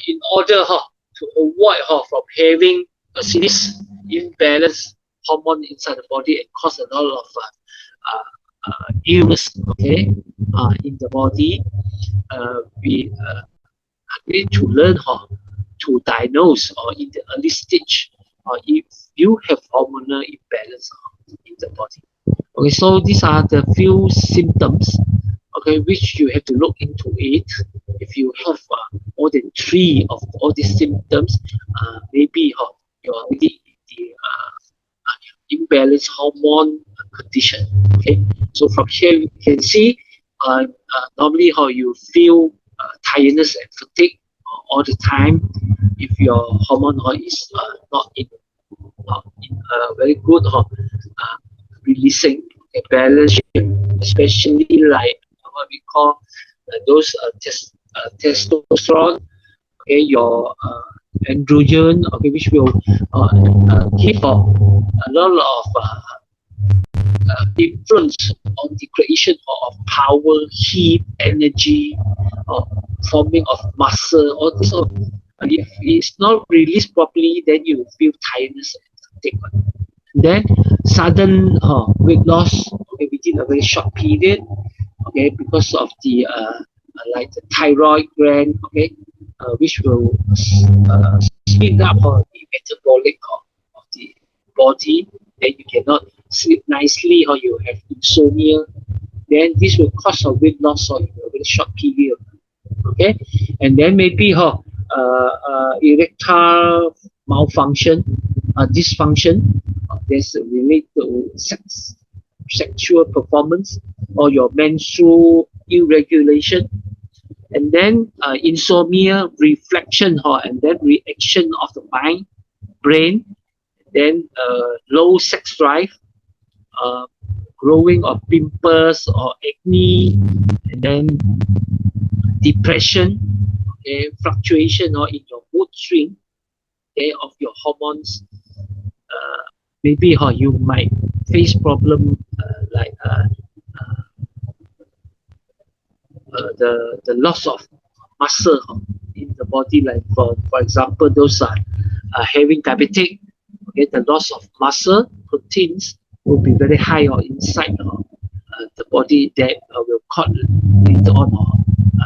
in order to avoid from having a serious imbalance hormone inside the body and cause a lot of illness, okay, in the body, we need to learn how to diagnose or in the early stage or if you have hormonal imbalance in the body. Okay, so these are the few symptoms, okay, which you have to look into it. If you have more than 3 of all these symptoms, maybe you're already in the imbalanced hormone condition. Okay, so from here you can see normally how you feel tiredness and fatigue all the time if your hormone is not in a very good releasing balance, especially like what we call those testosterone, okay, your androgen, okay, which will give a lot of influence on the creation of power, heat, energy, forming of muscle. All this, if it's not released properly, then you feel tiredness and fatigue. Then sudden weight loss, okay, within a very short period, okay, because of the like the thyroid gland, okay, which will speed up the metabolic of the body, then you cannot sleep nicely or you have insomnia, then this will cause a weight loss in a very short period. Okay, and then maybe erectile malfunction, dysfunction, that's related to sexual performance or your menstrual irregulation, and then insomnia, reflection, and then reaction of the mind, brain, then low sex drive, growing of pimples or acne, and then depression, okay, fluctuation in your mood swing, okay, of your hormones. Maybe you might face problem like the loss of muscle in the body, like for example those having diabetic, okay, the loss of muscle proteins will be very high inside the body that will cause later on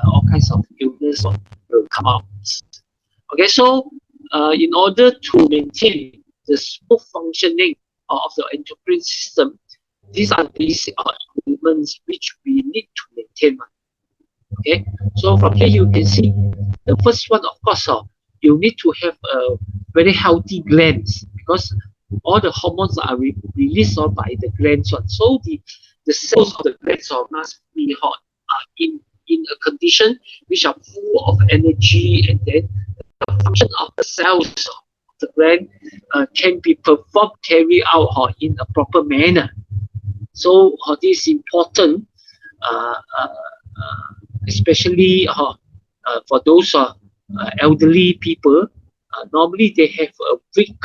all kinds of illness will come out. Okay, so in order to maintain the smooth functioning of the endocrine system, these are basic elements which we need to maintain. Okay, so from here you can see the first one, of course, you need to have a very healthy glands, because all the hormones are released by the glands. So the cells of the glands must be in a condition which are full of energy, and then the function of the cells of the gland can be performed, carried out in a proper manner. So this is important, especially for those elderly people. Normally they have a weak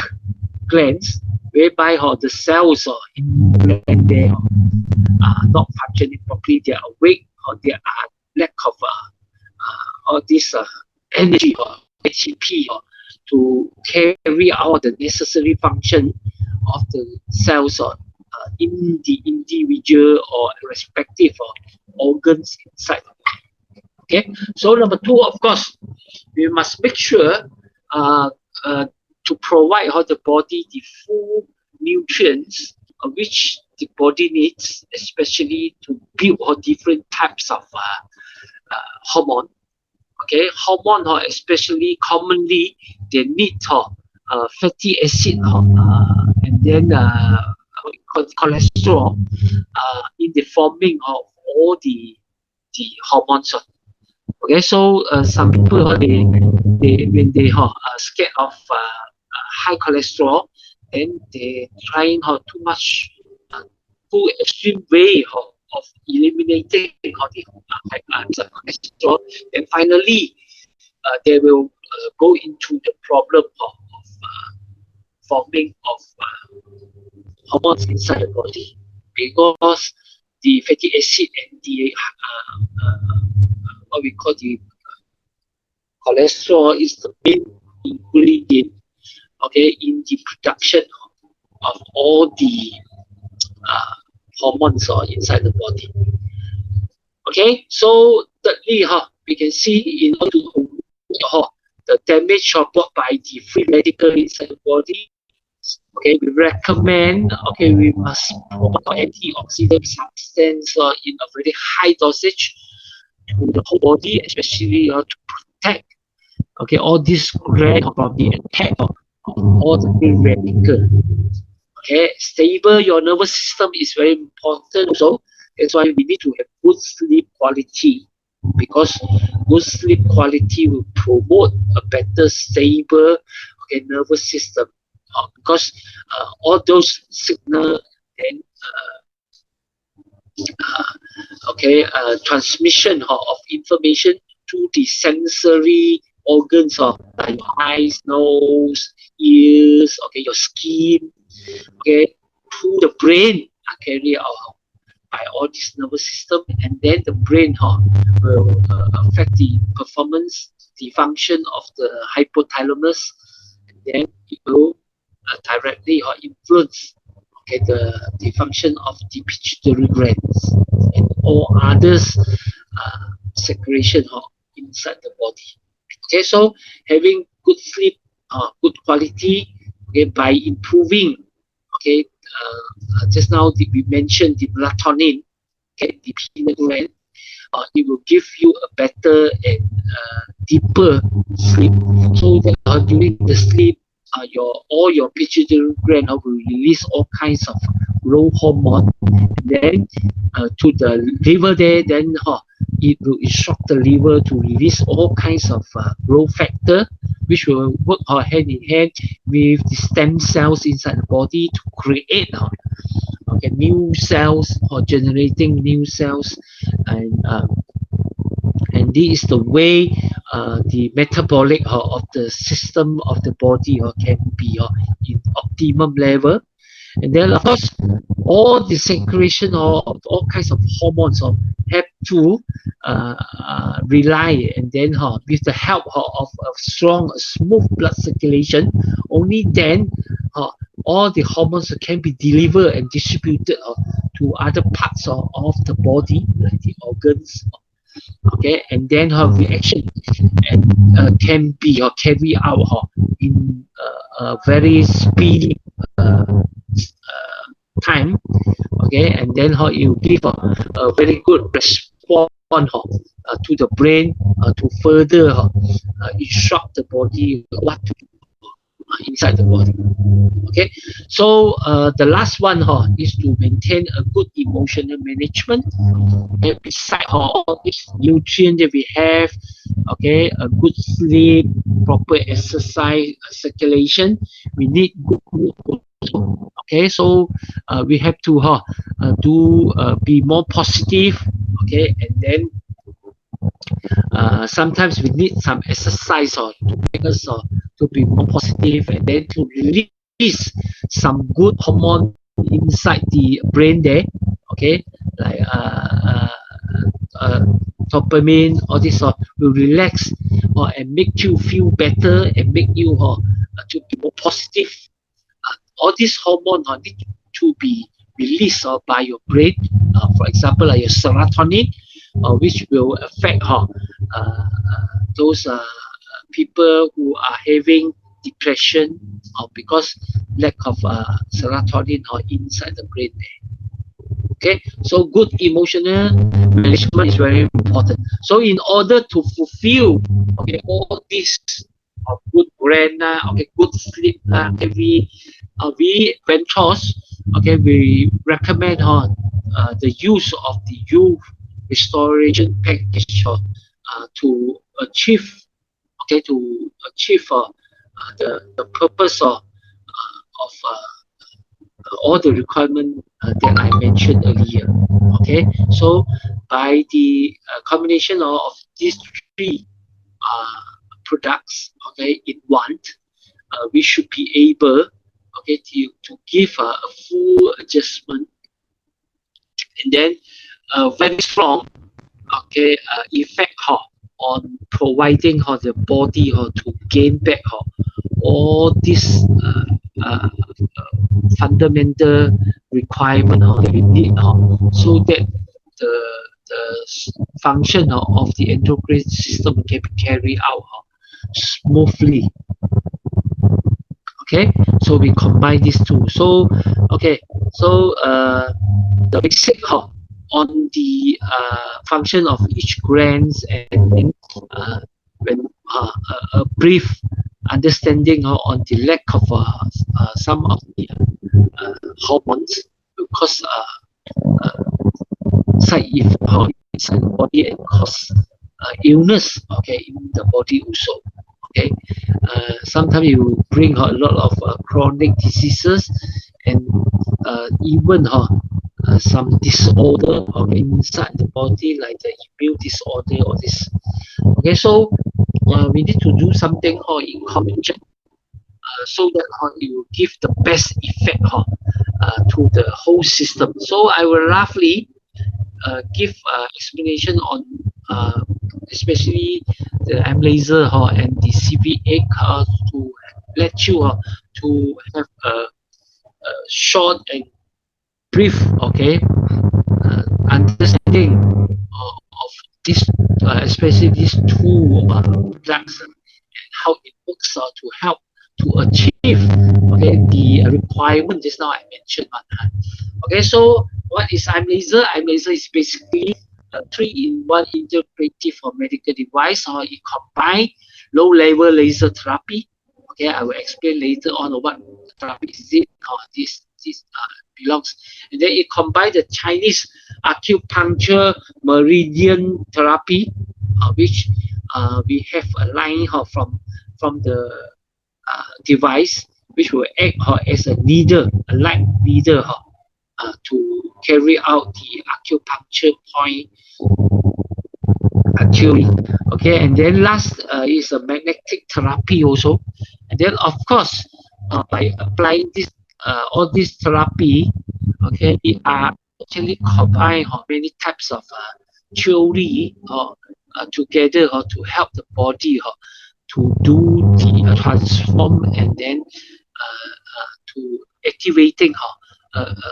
glands, whereby the cells in the gland they are not functioning properly. They are weak, or they are lack of all this energy or ATP to carry out the necessary function of the cells in the individual or respective organs inside. Okay, so number 2, of course, we must make sure to provide the body the full nutrients which the body needs, especially to build different types of hormone. Okay, hormone especially commonly they need fatty acid and then cholesterol in the forming of all the hormones. Okay, so some people they when they are scared of high cholesterol, then they trying too much too extreme way of eliminating the high cholesterol, and finally they will go into the problem of forming of hormones inside the body, because the fatty acid and the what we call the cholesterol is the main ingredient, okay, in the production of all the hormones inside the body. Okay, so thirdly, we can see in order to avoid the damage brought by the free radical inside the body. Okay, we recommend, okay, we must provide antioxidant substance in a very high dosage to the whole body, especially to protect, okay, all this gland from the attack of all the free radical. Okay, stable your nervous system is very important also. That's why we need to have good sleep quality, because good sleep quality will promote a better, stable, okay, nervous system. Because all those signal and transmission of information to the sensory organs like your eyes, nose, ears, okay, your skin, okay, to the brain are carried out by all this nervous system, and then the brain will affect the performance, the function of the hypothalamus, and then it will directly influence, okay, the function of the pituitary glands and all others secretion inside the body. Okay, so having good sleep, good quality, okay, by improving, okay, just now we mentioned the melatonin, okay, the pineal gland, it will give you a better and deeper sleep. So that during the sleep, all your pituitary gland will release all kinds of growth hormone. And then to the liver there, then it will instruct the liver to release all kinds of growth factor, which will work hand in hand with the stem cells inside the body to create okay, new cells or generating new cells, and this is the way the metabolic of the system of the body can be in optimum level. And then of course all the secretion of all kinds of hormones have to rely, and then with the help of a strong smooth blood circulation, only then all the hormones can be delivered and distributed to other parts of the body, like the organs, okay, and then her reaction and can be carried out in a very speedy time, okay, and then it will give a very good response to the brain to further instruct the body what to do inside the body. Okay, so the last one is to maintain a good emotional management. Okay, beside all these nutrients that we have, okay, a good sleep, proper exercise, circulation, we need good mood also. Okay, so we have to be more positive. Okay, and then sometimes we need some exercise to make us to be more positive, and then to release some good hormone inside the brain there, okay, like dopamine, all this will relax and make you feel better and make you to be more positive. All these hormones need to be released by your brain. For example, like your serotonin, which will affect those people who are having depression because lack of serotonin inside the brain there. Okay, so good emotional management is very important. So in order to fulfill all these good brain, good sleep, we mentors, we recommend the use of the youth restoration package to achieve the purpose of all the requirements that I mentioned earlier. Okay, so by the combination of these three products, in one, we should be able okay, to give a full adjustment, and then very strong, okay, effect on providing the body to gain back all these fundamental requirement that we need so that the function of the endocrine system can be carried out smoothly. Okay, so we combine these two. So okay, so the basic on the function of each glands, and then when a brief understanding on the lack of some of the hormones, because side effect inside the body and cause illness, okay, in the body also. Okay, sometimes you bring a lot of chronic diseases, and even some disorder inside the body, like the immune disorder or this. Okay, so we need to do something in combination, so that it will give the best effect to the whole system. So I will roughly give explanation on especially the M laser and the CV8 to let you to have a short and brief, okay, understanding of this, especially these two drugs, and how it works to help to achieve, okay, the requirement just now I mentioned. Okay, so what is I'm laser? I'm laser is basically a 3-in-1 integrative medical device, or it combine low-level laser therapy. Okay, I will explain later on what therapy is it, or this belongs. And then it combines the Chinese acupuncture meridian therapy, which we have a line from the device, which will act as a needle, a light needle, to carry out the acupuncture point actually. Okay, and then last is a magnetic therapy also. And then of course, by applying this all this therapy, okay, we are actually combine many types of theory together to help the body to do the transform, and then to activating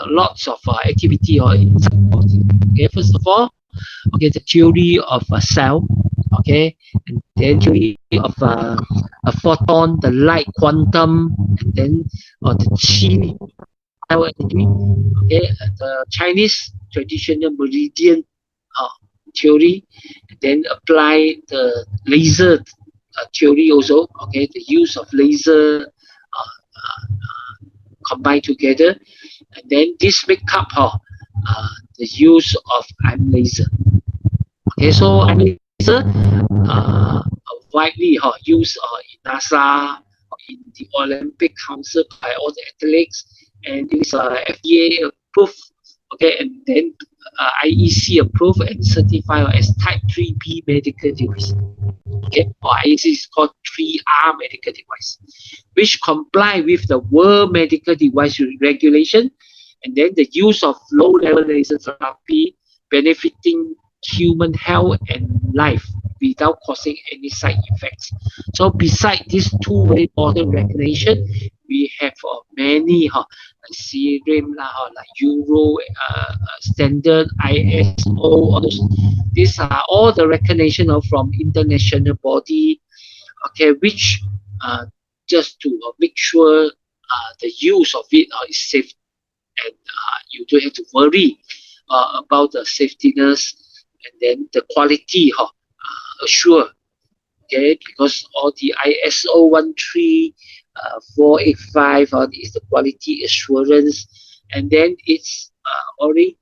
lots of activity inside the body. Okay, first of all, okay, the theory of a cell, okay, and then theory of a photon, the light quantum, and then the chi energy, okay, the Chinese traditional meridian theory, and then apply the laser theory also, okay, the use of laser combined together, and then this make up the use of I'm laser. Okay, so I'm laser widely used in NASA, in the Olympic Council by all the athletes, and it is FDA approved, okay, and then IEC approved and certified as Type 3B medical device. Okay, or IEC is called 3R medical device, which comply with the World Medical Device Regulation, and then the use of low-level laser therapy benefiting human health and life without causing any side effects. So beside these two very important recognition, we have many serum like Euro, standard, ISO, all those. These are all the recognition from international body, okay, which just to make sure the use of it is safe, and you don't have to worry about the safetiness, and then the quality assure, okay, because all the ISO 13485 is the quality assurance, and then it's already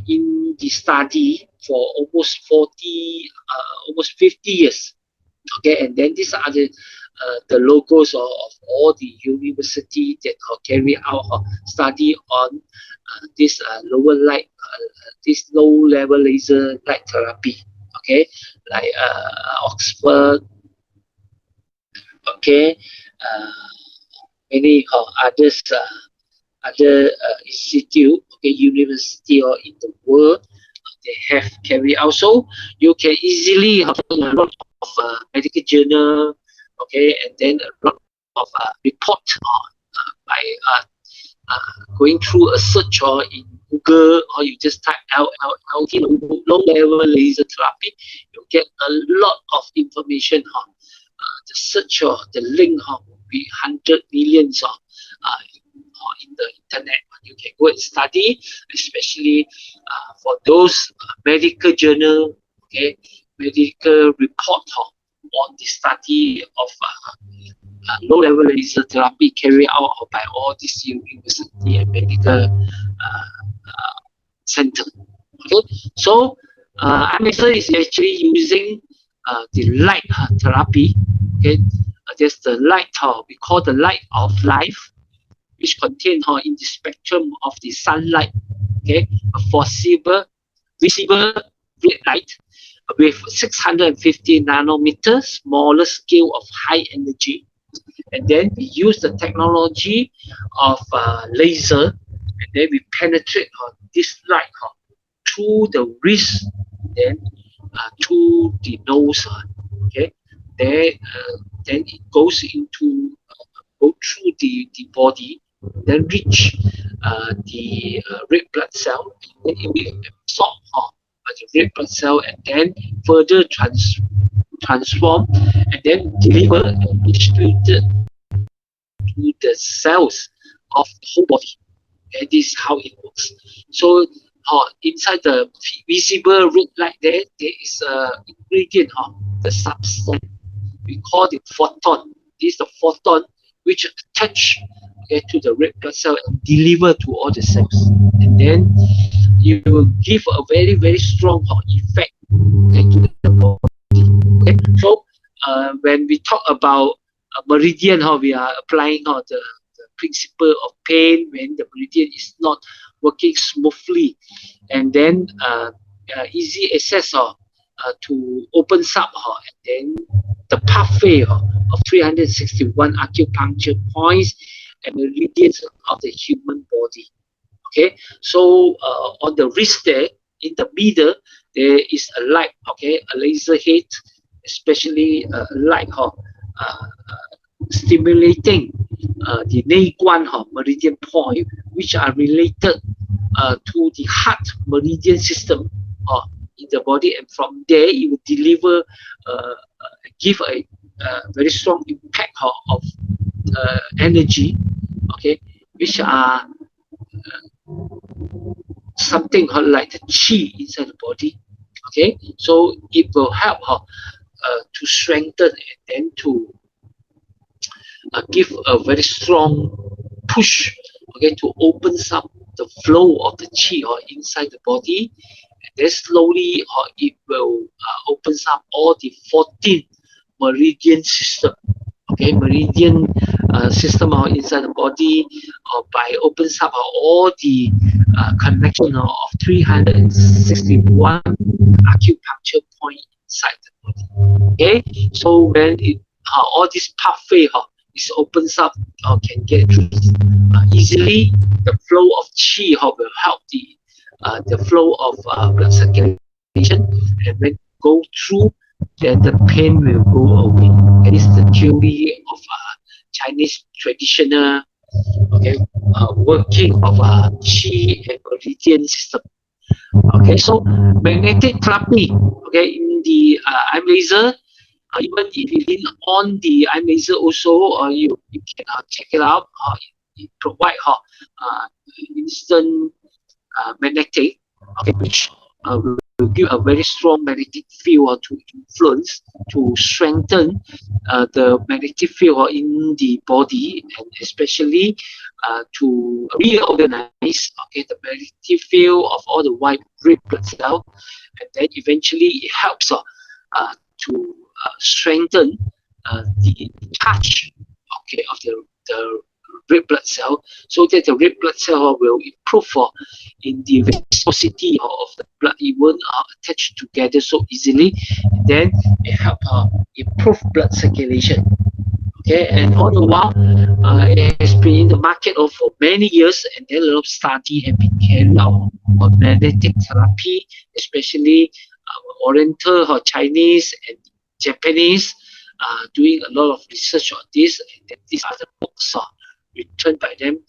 in the study for almost 40 almost 50 years. Okay, and then these are the logos of all the university that carry out study on this this low level laser light therapy. Okay, like Oxford, okay, many others other institute, okay, university or in the world, they have carried out. So you can easily find a lot of medical journal, okay, and then a lot of report by going through a search or in Google, or you just type LLLT, low level laser therapy, you get a lot of information. The search or the link will be 100 millions in the internet. You can go and study, especially for those medical journal, okay, medical report on the study of low level laser therapy carried out by all these university and medical center. Okay, so laser is actually using the light therapy. Okay, there's the light we call the light of life, which contain in the spectrum of the sunlight, okay, a foreseeable visible red light with 650 nanometer smaller scale of high energy. And then we use the technology of laser, and then we penetrate this light through the wrist, then through the nose, okay. Then it goes into go through the body, then reach the red blood cell, and then it will absorb the red blood cell, and then further transform, and then deliver and distributed to the cells of the whole body. And this is how it works. So inside the visible red light there is a ingredient, the substance. We call it photon. This is the photon which attach, okay, to the red blood cell and deliver to all the cells. And then you will give a very, very strong effect, okay, to the body. Okay? So when we talk about meridian, we are applying the principle of pain when the meridian is not working smoothly, and then easy access to opens up, and then the pathway of 361 acupuncture points and meridians of the human body. Okay, so on the wrist there, in the middle, there is a light, okay, a laser head, especially light stimulating the 内关 meridian point, which are related to the heart meridian system in the body, and from there it will deliver, give a very strong impact of energy, okay, which are something like the chi inside the body. Okay, so it will help to strengthen and then to give a very strong push, okay, to opens up the flow of the chi inside the body, and then slowly it will opens up all the 14 meridian system, okay, meridian system inside the body by opens up all the connection of 361 acupuncture point inside the body. Okay, so when it all this pathway is opens up, can get through easily, the flow of chi will help the flow of blood circulation, and when go through, then the pain will go away. That is the theory of Chinese traditional, okay, working of chi and meridian system. Okay, so magnetic therapy, okay, in the eye laser, even if you lean on the eye laser also, you can check it out. It provide instant magnetic, okay, which will give a very strong magnetic field to influence, to strengthen the magnetic field in the body, and especially to reorganize, okay, the magnetic field of all the white red blood cell, and then eventually it helps to strengthen the charge, okay, of the red blood cell, so that the red blood cell will improve in the viscosity of the blood. It won't attach together so easily, and then it help improve blood circulation. Okay, and all the while, it has been in the market for many years, and then a lot of study have been carried out on magnetic therapy, especially Oriental or Chinese and Japanese, doing a lot of research on this, and then these are the books written by them.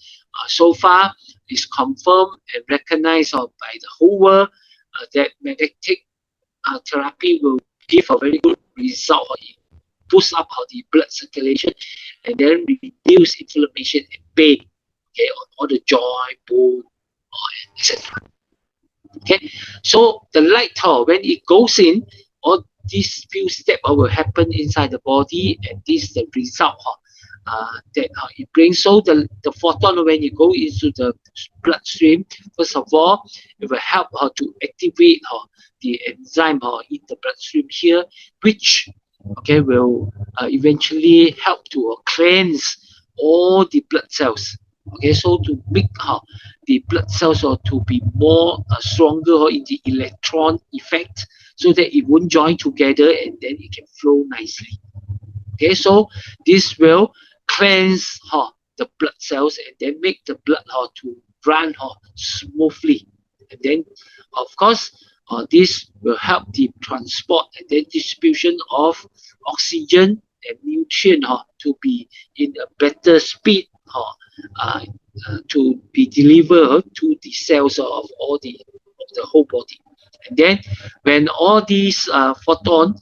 So far, it's confirmed and recognized by the whole world that magnetic therapy will give a very good result. It boost up the blood circulation and then reduce inflammation and pain, okay, on all the joint, bone, etc. Okay, so the light when it goes in, all these few steps will happen inside the body, and this is the result that it brings. So the photon, when you go into the bloodstream, first of all, it will help to activate the enzyme in the bloodstream here, which will eventually help to cleanse all the blood cells. Okay, so to make the blood cells to be more stronger in the electron effect, so that it won't join together and then it can flow nicely. Okay, so this will cleanse the blood cells and then make the blood to run smoothly. And then, of course, this will help the transport and then distribution of oxygen and nutrient to be in a better speed to be delivered to the cells of the whole body. And then when all these photon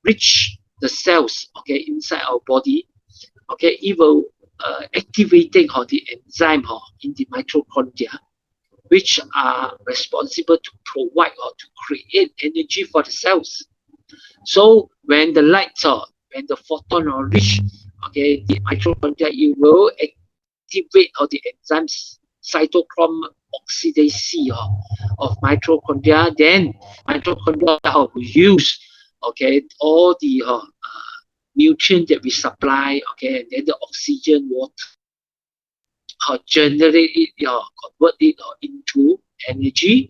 reach the cells inside our body, it will activating the enzyme in the mitochondria, which are responsible to provide or to create energy for the cells. So when the light when the photon reach the mitochondria, it will activate the enzymes cytochrome oxidase of mitochondria. Then mitochondria will use all the nutrient that we supply, and then the oxygen, water, generate it, convert it into energy,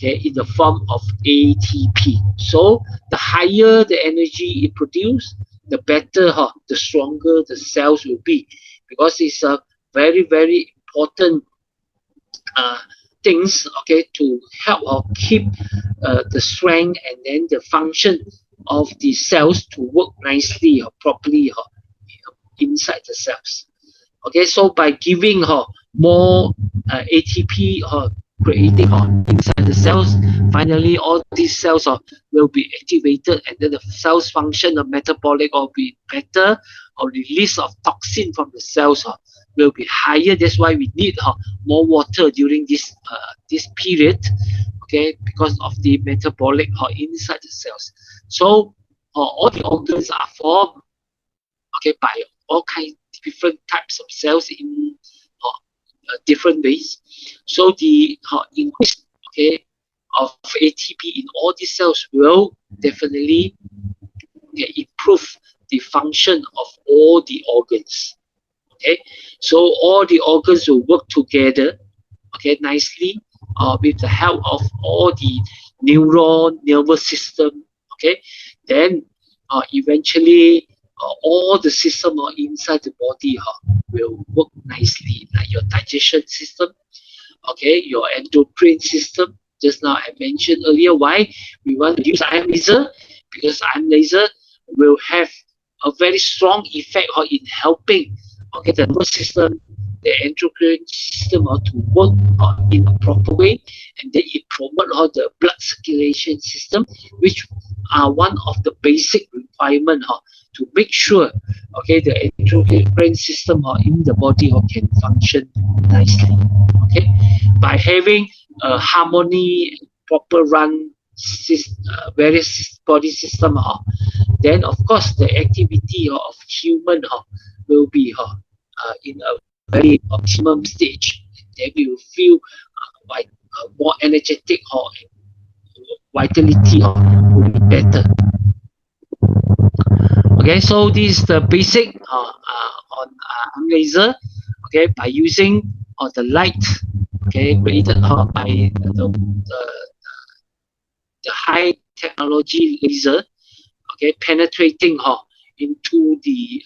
in the form of ATP. So the higher the energy it produces, the better, the stronger the cells will be, because it's a very, very important things, to help keep the strength and then the function of the cells to work nicely or properly inside the cells. Okay, so by giving more ATP creating inside the cells, finally all these cells will be activated, and then the cells function, the metabolic will be better, or release of toxin from the cells will be higher. That's why we need more water during this period, because of the metabolic inside the cells. So all the organs are formed by all kinds different types of cells in different ways. So the increase of ATP in all these cells will definitely improve the function of all the organs. Okay, so all the organs will work together nicely with the help of all the nervous system. Then eventually all the system inside the body will work nicely, like your digestion system, your endocrine system. Just now I mentioned earlier why we want to use ion laser, because ion laser will have a very strong effect in helping the nervous system, the endocrine system to work in a proper way, and then it promote the blood circulation system, which are one of the basic requirement to make sure the endocrine system in the body can function nicely. By having a harmony, proper run various body system, then of course the activity of human will be in a very optimum stage. Then we will feel like more energetic, vitality will be better. Okay, so this is the basic on laser. By using the light, created by the high technology laser, penetrating into the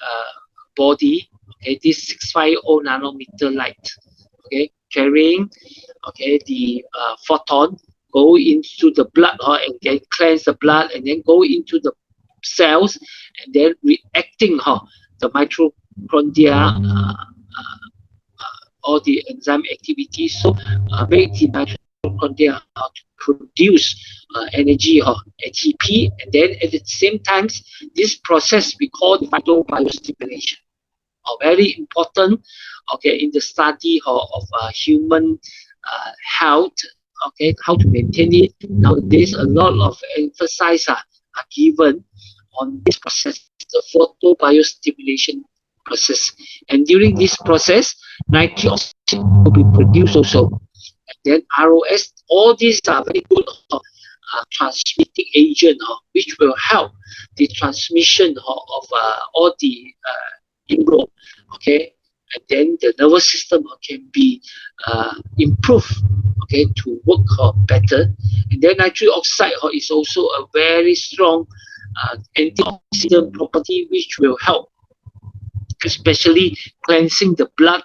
body, okay, this 650 nanometer light, okay, carrying, okay, the photon go into the blood, and then cleanse the blood, and then go into the cells, and then reacting, the mitochondria, all the enzyme activity, so make the mitochondria to produce energy, or ATP, and then at the same time, this process we call the phytobiostimulation, very important, okay, in the study of human health, okay, how to maintain it. Nowadays, a lot of emphasis are given on this process, the photobiostimulation process. And during this process, nitric oxide will be produced also. And then ROS, all these are very good transmitting agent, which will help the transmission of all the ingrown, okay, and then the nervous system can be improved, okay, to work better. And then nitric oxide is also a very strong antioxidant property, which will help, especially cleansing the blood,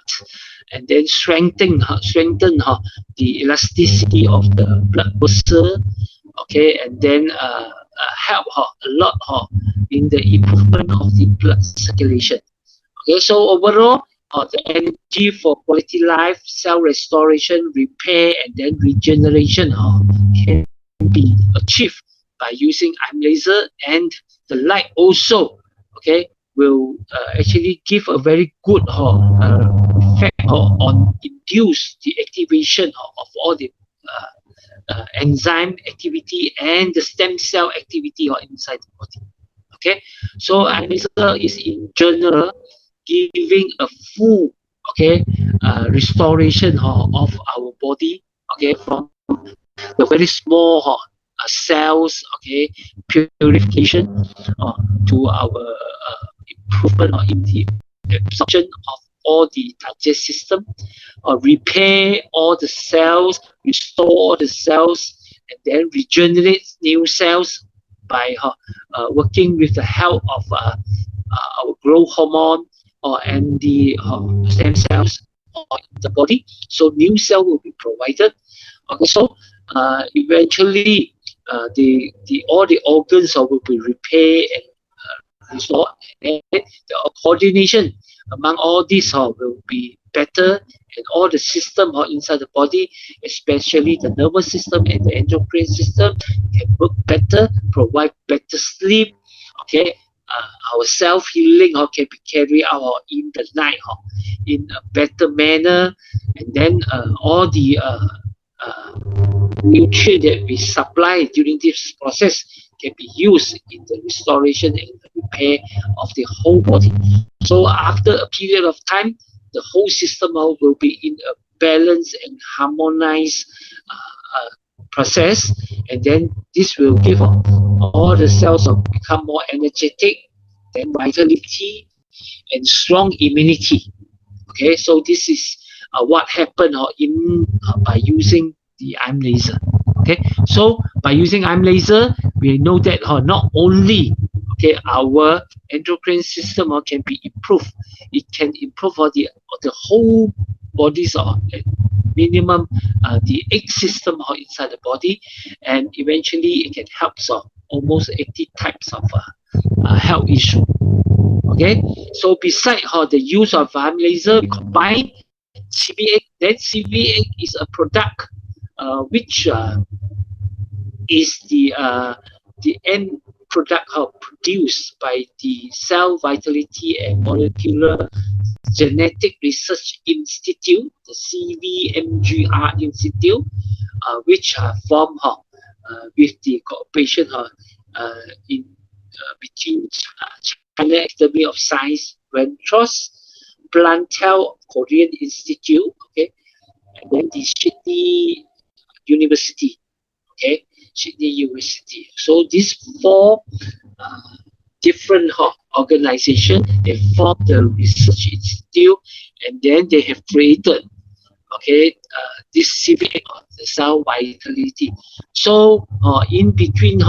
and then strengthen the elasticity of the blood vessel, okay, and then help a lot in the improvement of the blood circulation. Okay, so overall, the energy for quality life, cell restoration, repair, and then regeneration can be achieved by using IM laser, and the light also, okay, will actually give a very good effect on induce the activation of all the enzyme activity and the stem cell activity inside the body. Okay, so IM laser is in general giving a full, okay, restoration of our body, okay, from the very small cells, okay, purification to our improvement in the absorption of all the digest system, repair all the cells, restore all the cells, and then regenerate new cells by working with the help of our growth hormone and the stem cells in the body. So new cell will be provided. Okay, so eventually the all the organs will be repaired and restored, and the coordination among all these will be better, and all the system inside the body, especially the nervous system and the endocrine system, can work better, provide better sleep. Okay, our self-healing can be carried out in the night in a better manner, and then all the nutrient that we supply during this process can be used in the restoration and the repair of the whole body. So after a period of time, the whole system will be in a balanced and harmonized process, and then this will give all the cells become more energetic, then vitality and strong immunity. Okay, so this is what happened by using the IM laser. Okay, so by using IM laser, we know that not only our endocrine system can be improved, it can improve the whole body's minimum the egg system inside the body, and eventually it can help almost 80 types of health issue. Okay, so beside the use of IM laser, we combine CVA. Then CVA is a product which is the end product produced by the Cell Vitality and Molecular Genetic Research Institute, the CVMGR Institute, which formed with the cooperation in between China Academy of Science, Ventros, Plantel Korean Institute, okay, and then the Sydney University, okay, Sydney University. So these four different organizations, they formed the research institute, and then they have created, okay, this CVA, the cell vitality. So in between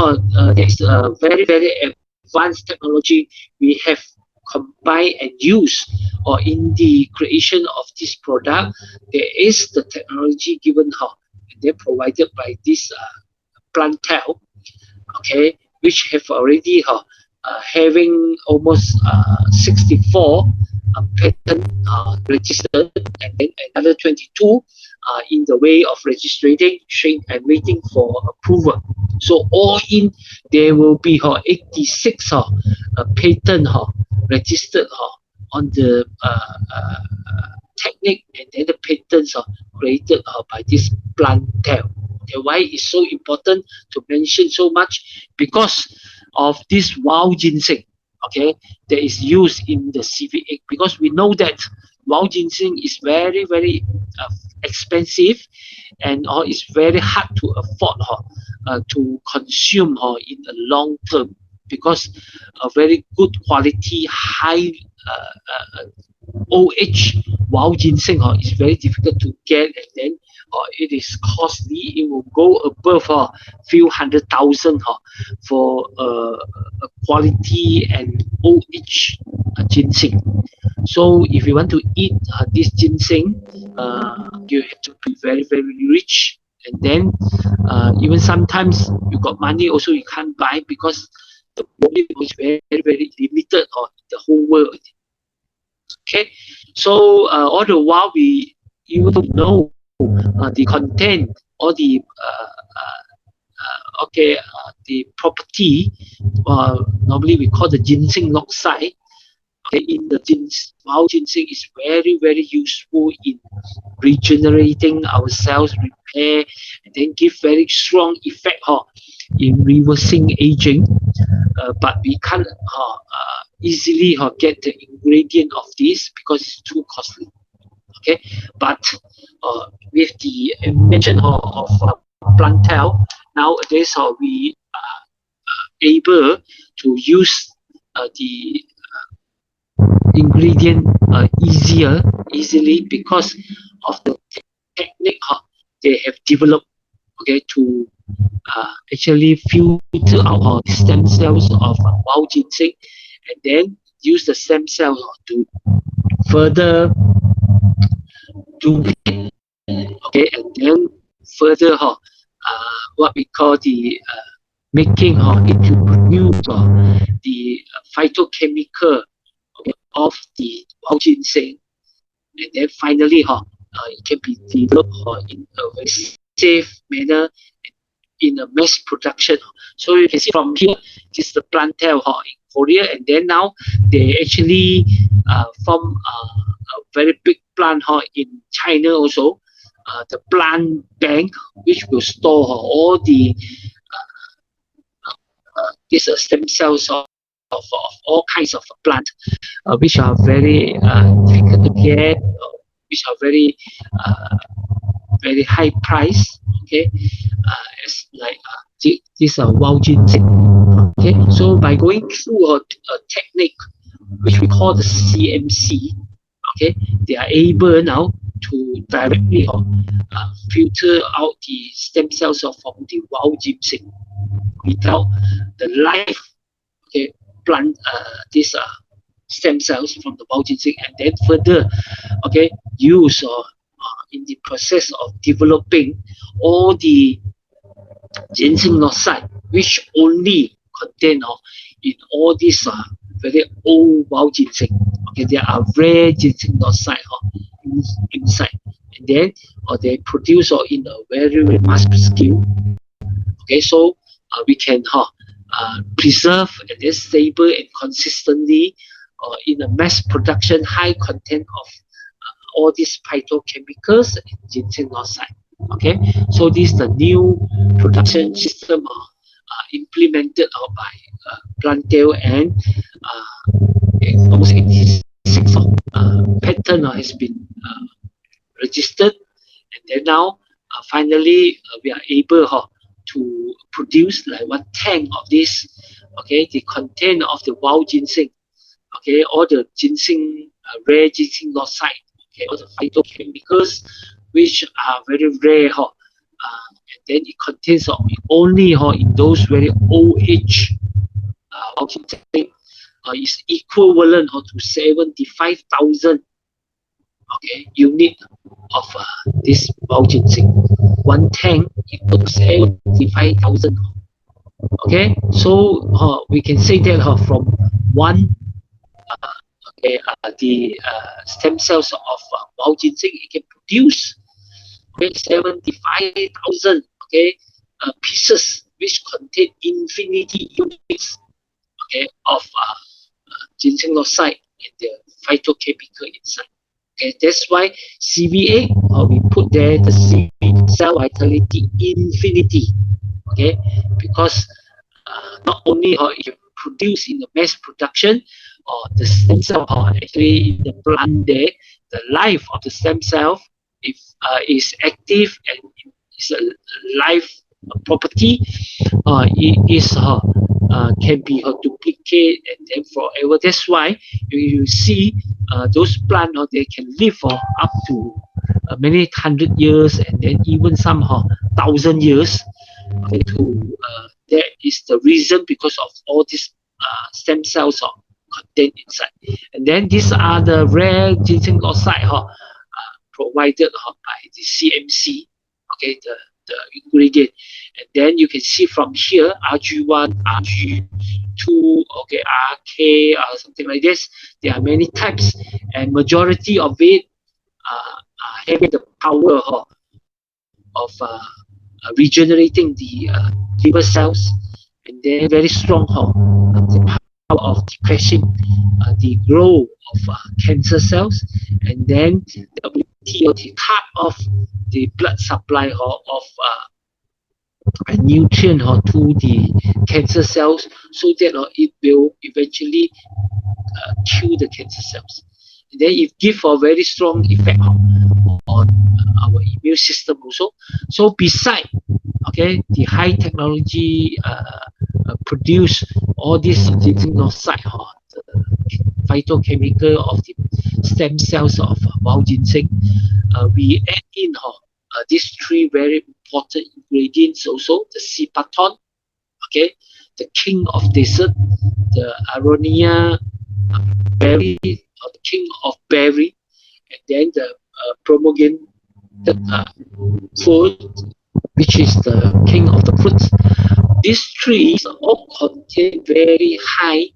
there's a very advanced technology. We have combine and use, or in the creation of this product, there is the technology given and then provided by this Plantel, okay, which have already having almost 64 patent registered, and then another 22 in the way of registering and waiting for approval. So all in, there will be 86 patent registered on the technique, and then the patents are created by this Plantel. Okay, why it's so important to mention so much? Because of this wild ginseng, okay, that is used in the CVA. Because we know that wild ginseng is very, very expensive, and it's very hard to afford to consume in the long term, because a very good quality, high OH wild ginseng is very difficult to get, and then it is costly. It will go above few hundred thousand for a quality and OH ginseng. So if you want to eat this ginseng, you have to be very, very rich, and then even sometimes you got money also you can't buy, because the volume is very, very limited in the whole world. Okay, so all the while we even know the content or the the property. Normally we call the ginseng oxide. Okay, in the wild ginseng is very, very useful in regenerating our cells, repair, and then give very strong effect in reversing aging. But we can't easily get the ingredient of this because it's too costly. Okay, but with the invention of Plantel, nowadays we are able to use the ingredient easily, because of the technique they have developed, okay, to actually filter out the stem cells of wild ginseng, and then use the stem cells to further do, okay, and then further what we call the making it to produce the phytochemical of the wild ginseng, and then finally it can be developed in a very safe manner in a mass production. So you can see from here, this is the Plantel in Korea, and then now they actually form a very big plant in China also, the plant bank, which will store all the these stem cells of all kinds of plant, which are very difficult to get, which are very very high price. Okay, it's like this wild ginseng. Okay, so by going through a technique which we call the CMC, okay, they are able now to directly filter out the stem cells from the wild ginseng without the live, okay, plant these stem cells from the wild ginseng, and then further, okay, use in the process of developing all the ginseng oxide, which only contain in all these very old wild ginseng. Okay, there are rare ginseng oxide inside, and then they produce in a very, very mass scale. Okay, so we can preserve and then stable and consistently in a mass production, high content of all these phytochemicals and ginseng oxide. Okay, so this is the new production system implemented by Plantel, and almost 86 patent has been registered, and then now finally we are able to produce like 1 tank of this. Okay, the content of the wild ginseng, okay, all the ginseng rare ginseng oxide, okay, all the phytochemicals which are very rare, and then it contains only in those very old age wild ginseng. is equivalent to 75,000 unit of this Baojinsing. One tank equal to 75,000. Okay, so we can say that from one the stem cells of Baojinsing, it can produce 75,000 pieces which contain infinity units of ginseng leucide in the phytochemical inside. Okay, that's why CVA, we put there the cell vitality infinity. Okay, because not only you produce in the mass production, or the stem cell, or actually in the plant there, the life of the stem cell, if is active and is a life property, it is can be duplicate and then forever. That's why you see those plants, they can live for up to many hundred years, and then even some 1,000 years. That is the reason, because of all these stem cells contained inside. And then these are the rare ginseng leucide provided by the CMC, the ingredient. And then you can see from here, RG1, RG2, RK, something like this. There are many types, and majority of it having the power of regenerating the liver cells, and then very strong the power of depressing the growth of cancer cells, and then the ability to cut off the blood supply of a nutrient to the cancer cells, so that it will eventually kill the cancer cells. And then it gives a very strong effect on our immune system also. So beside the high technology produce all these ginseng leucide, the phytochemical of the stem cells of wild ginseng, we add in these three very important ingredients also: the cipaton, the king of desert, the aronia berry, the king of berry, and then the promogin fruit, which is the king of the fruits. These trees all contain very high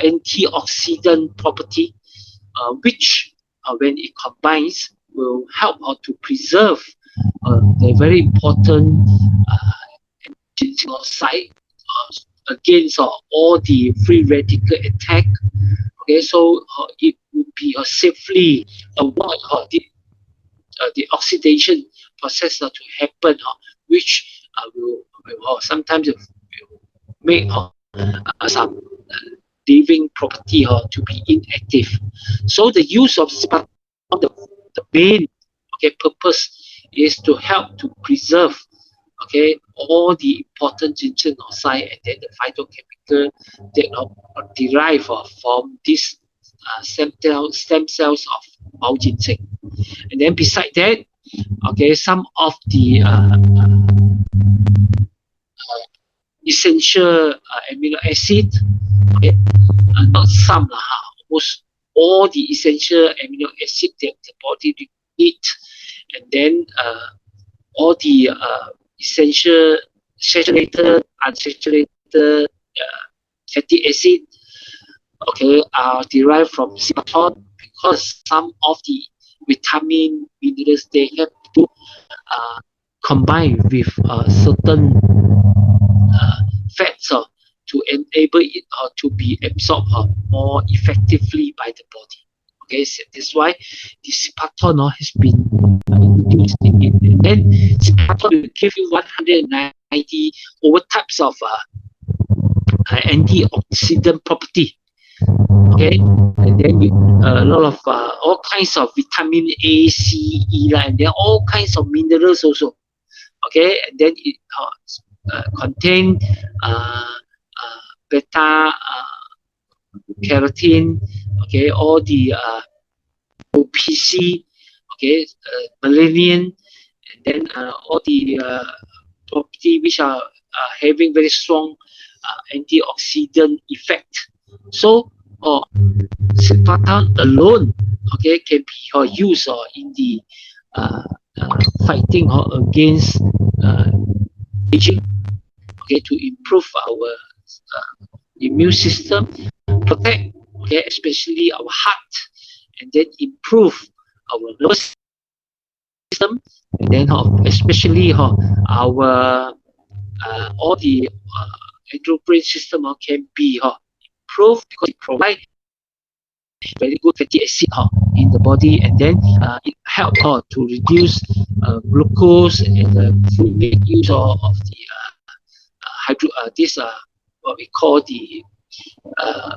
antioxidant property, which when it combines will help to preserve the very important site against all the free radical attack. So it would be safely avoid the oxidation process to happen, which will sometimes will make some living property to be inactive. So the use of the main purpose is to help to preserve all the important ginseng leucide, and then the phytochemical that are derived from these stem cells of wild ginseng. And then beside that, some of the essential amino acid, not some, almost all the essential amino acid that the body needs, and then all the essential saturated, unsaturated fatty acid are derived from cipaton, because some of the vitamin minerals, they have to combine with certain fats to enable it to be absorbed more effectively by the body. So that's why the cipaton has been introduced in it. And then cipaton will give you 190 over types of antioxidant property. And then with a lot of all kinds of vitamin A, C, E, and then all kinds of minerals also. And then it contain beta carotene, all the OPC, melanin, and then all the property which are having very strong antioxidant effect. So Sulfatan alone, okay, can be used in the uh, fighting against uh, aging, okay, to improve our immune system, protect, okay, especially our heart, and then improve our nervous system, and then especially our all the endocrine system can be improved because it provides very good fatty acid in the body, and then it helps to reduce glucose, and we make use of the hydro this what we call the uh,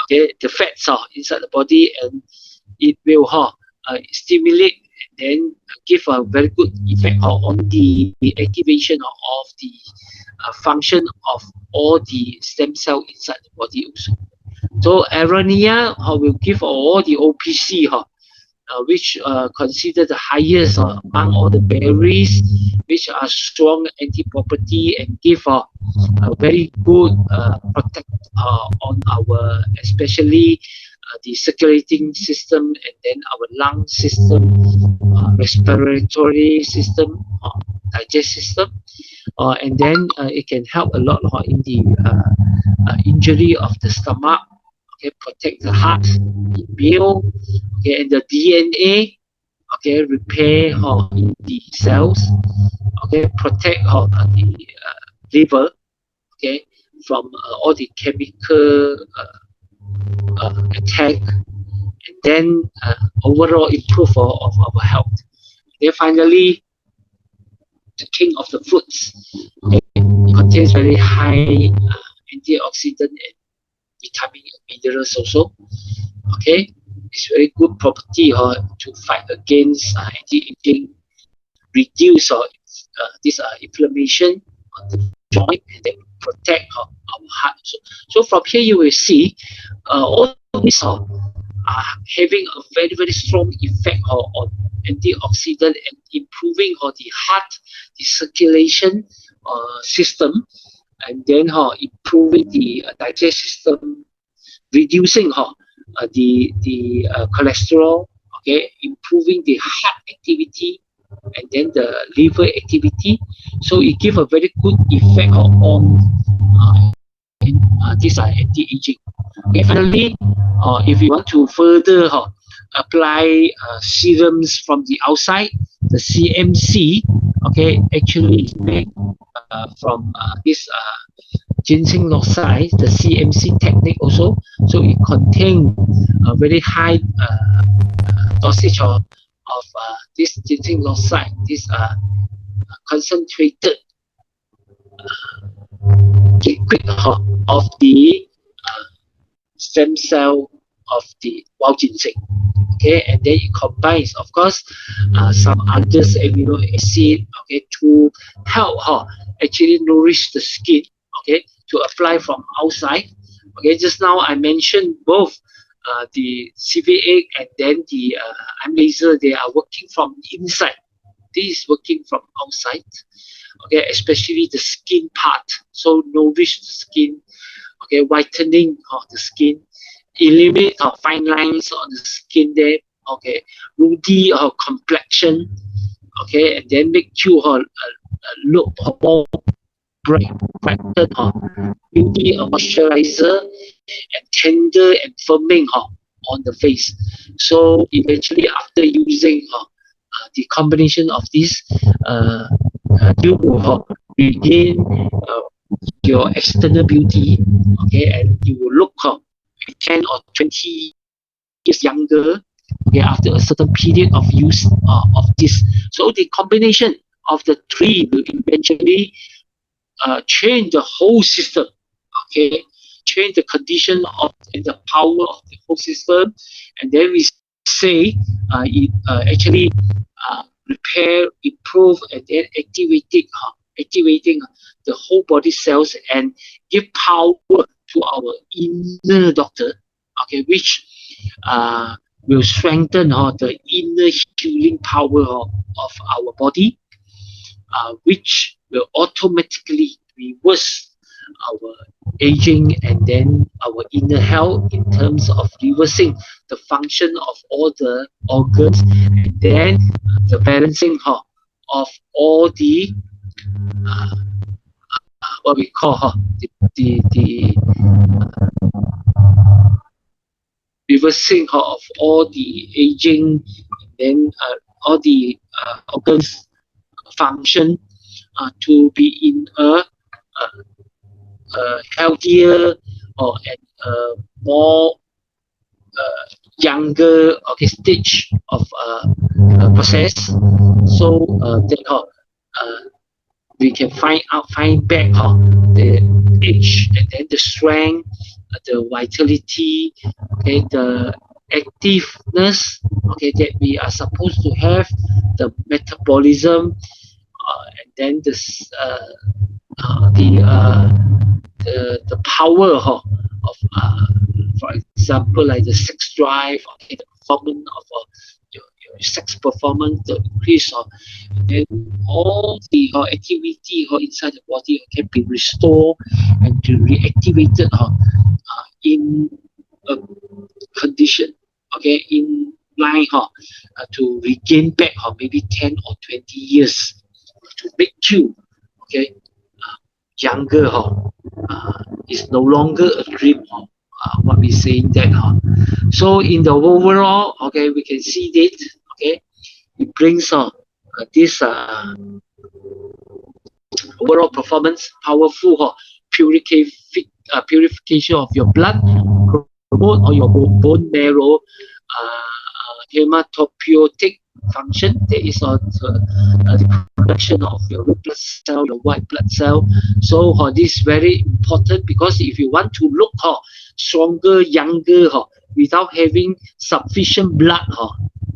okay, the fats inside the body, and it will stimulate and then give a very good effect on the activation of the function of all the stem cell inside the body also. So Aronia will give all the OPC which considered the highest among all the berries, which are strong anti-property and give a very good protect on our, especially the circulating system, and then our lung system, respiratory system, digestive system, and then it can help a lot in the injury of the stomach, okay, protect the heart, the meal, okay, and the DNA, okay, repair the cells, okay, protect the liver, okay, from all the chemical attack, and then overall improve of our health. Then finally, the king of the fruits, okay, it contains very high antioxidant and vitamin and minerals also. Okay, it's very good property to fight against anti-aging, reduce this inflammation on the joint, and then protect our heart. So from here you will see all these are having a very very strong effect on antioxidant and improving the heart, the circulation system, and then improving the digestive system, reducing the cholesterol, okay, improving the heart activity, and then the liver activity. So it gives a very good effect on this anti-aging. Okay, finally, if you want to further apply serums from the outside, the CMC, okay, actually is made from this ginseng oxide, the CMC technique also. So it contains a very high dosage of this ginseng oxide, this concentrated liquid of the stem cell of the wild ginseng. Okay, and then it combines, of course, some other amino acid, okay, to help actually nourish the skin, okay, to apply from outside. Okay, just now I mentioned both the CVA and then the laser. They are working from inside. This is working from outside. Okay, especially the skin part. So nourish the skin. Okay, whitening of the skin, eliminate fine lines on the skin there. Okay, ruddy complexion. Okay, and then make you look more bright, brighter, beauty moisturizer, and tender and firming on the face. So eventually, after using the combination of these, you will regain your external beauty, okay, and you will look 10 or 20 years younger, okay, after a certain period of use of this. So the combination of the three will eventually change the whole system, okay, change the condition of and the power of the whole system, and then we say it actually repair, improve, and then activating the whole body cells and give power to our inner doctor, okay, which will strengthen the inner healing power of our body, which will automatically reverse our aging and then our inner health in terms of reversing the function of all the organs, and then the balancing of all the what we call the reversing of all the aging, then all the organs function to be in a healthier or more younger stage of process, so that we can find back the age and then the strength, the vitality, okay, the activeness, okay, that we are supposed to have, the metabolism, and then the power of for example, like the sex drive, okay, the performance of your sex performance, the increase of, then all the activity inside the body can be restored and to reactivated in a condition, okay, in line to regain back maybe 10 or 20 years to make you, okay, younger is no longer a dream what we saying that so in the overall, okay, we can see that, okay, it brings this overall performance, powerful purification of your blood, promote or your bone marrow hematopoietic function. There is the production of your red blood cell, your white blood cell. So this is very important, because if you want to look stronger, younger without having sufficient blood,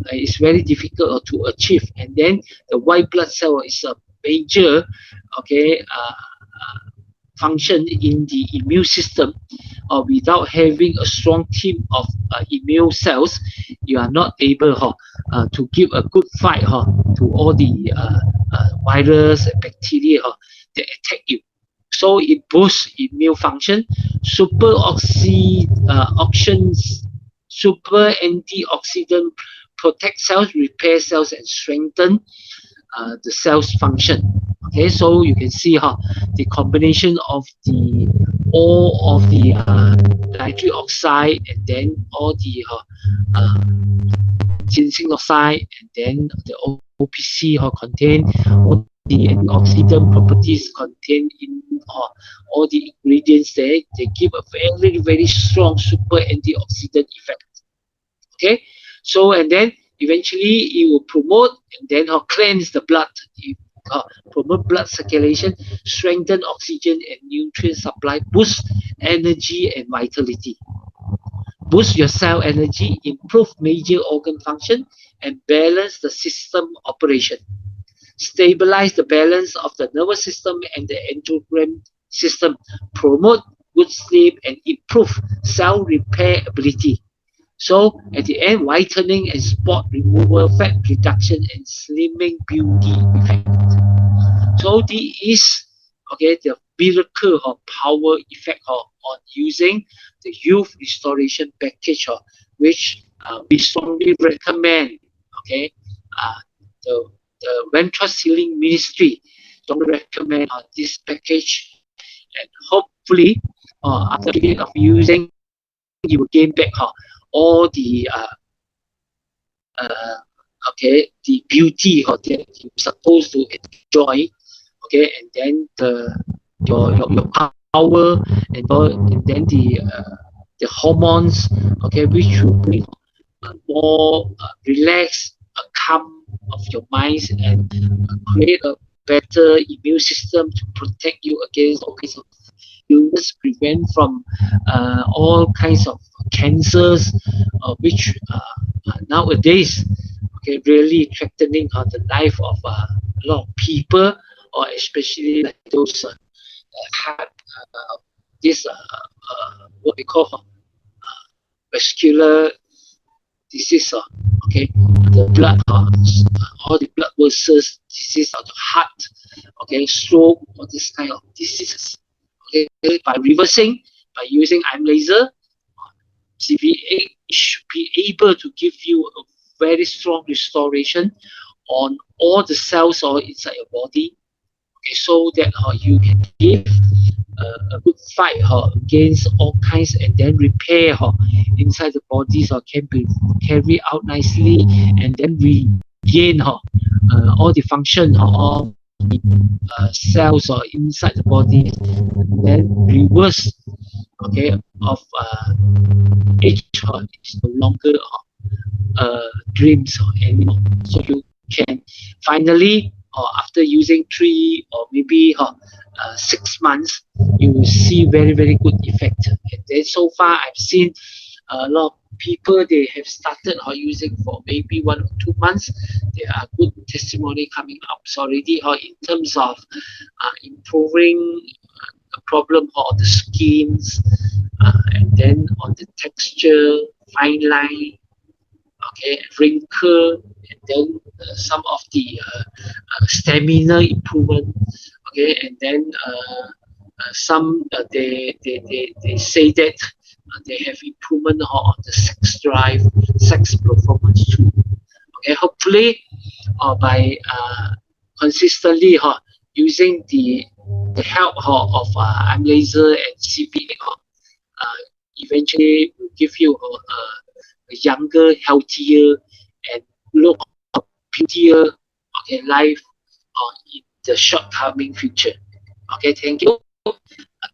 it's very difficult to achieve. And then the white blood cell is a major, okay, function in the immune system. Without having a strong team of immune cells, you are not able to give a good fight to all the virus and bacteria that attack you. So it boosts immune function, super antioxidant, protect cells, repair cells, and strengthen the cells function. Okay, so you can see the combination of all of the nitric oxide, and then all the ginseng oxide, and then the OPC contain all the antioxidant properties contained in all the ingredients there. They give a very, very strong super antioxidant effect. Okay, so and then eventually it will promote and then cleanse the blood, promote blood circulation, strengthen oxygen and nutrient supply, boost energy and vitality, boost your cell energy, improve major organ function, and balance the system operation, stabilize the balance of the nervous system and the endocrine system, promote good sleep, and improve cell repair ability. So at the end, whitening and spot removal, fat reduction, and slimming beauty effect. So this is, okay, the miracle power effect on using the youth restoration package, which we strongly recommend. Okay, the Ventress Healing Ministry strongly recommend this package, and hopefully after a period of using, you will gain back all the okay, the beauty that you're supposed to enjoy, okay, and then your power, and then the hormones, okay, which will bring more relaxed, calm of your minds, and create a better immune system to protect you against all kinds of illness, prevent from all kinds of cancers, which nowadays, okay, really threatening the life of a lot of people, or especially like those had this what we call vascular disease, okay, the blood, all the blood vessels disease of the heart, okay, stroke, or this kind of diseases. Okay, by reversing, by using IM laser, CVA should be able to give you a very strong restoration on all the cells or inside your body. Okay, so that you can give a good fight against all kinds, and then repair inside the bodies can be carried out nicely, and then regain all the function of cells or inside the body, then reverse, okay, of age is no longer dreams anymore. So you can finally, after using 3 or maybe 6 months, you will see very very good effect. And then so far I've seen a lot of people, they have started using for maybe 1 or 2 months. There are good testimony coming up already in terms of improving the problem on the skins, and then on the texture, fine line, okay, wrinkle, and then some of the stamina improvement, okay, and then some they say that they have improvement on the sex drive, sex performance too. Okay, hopefully by consistently using the help IM laser and CPA, eventually will give you a younger, healthier, and look prettier, okay, life in the short coming future. Okay, thank you.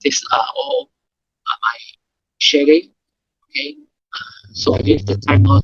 These are all my sharing. Okay, so I leave the time on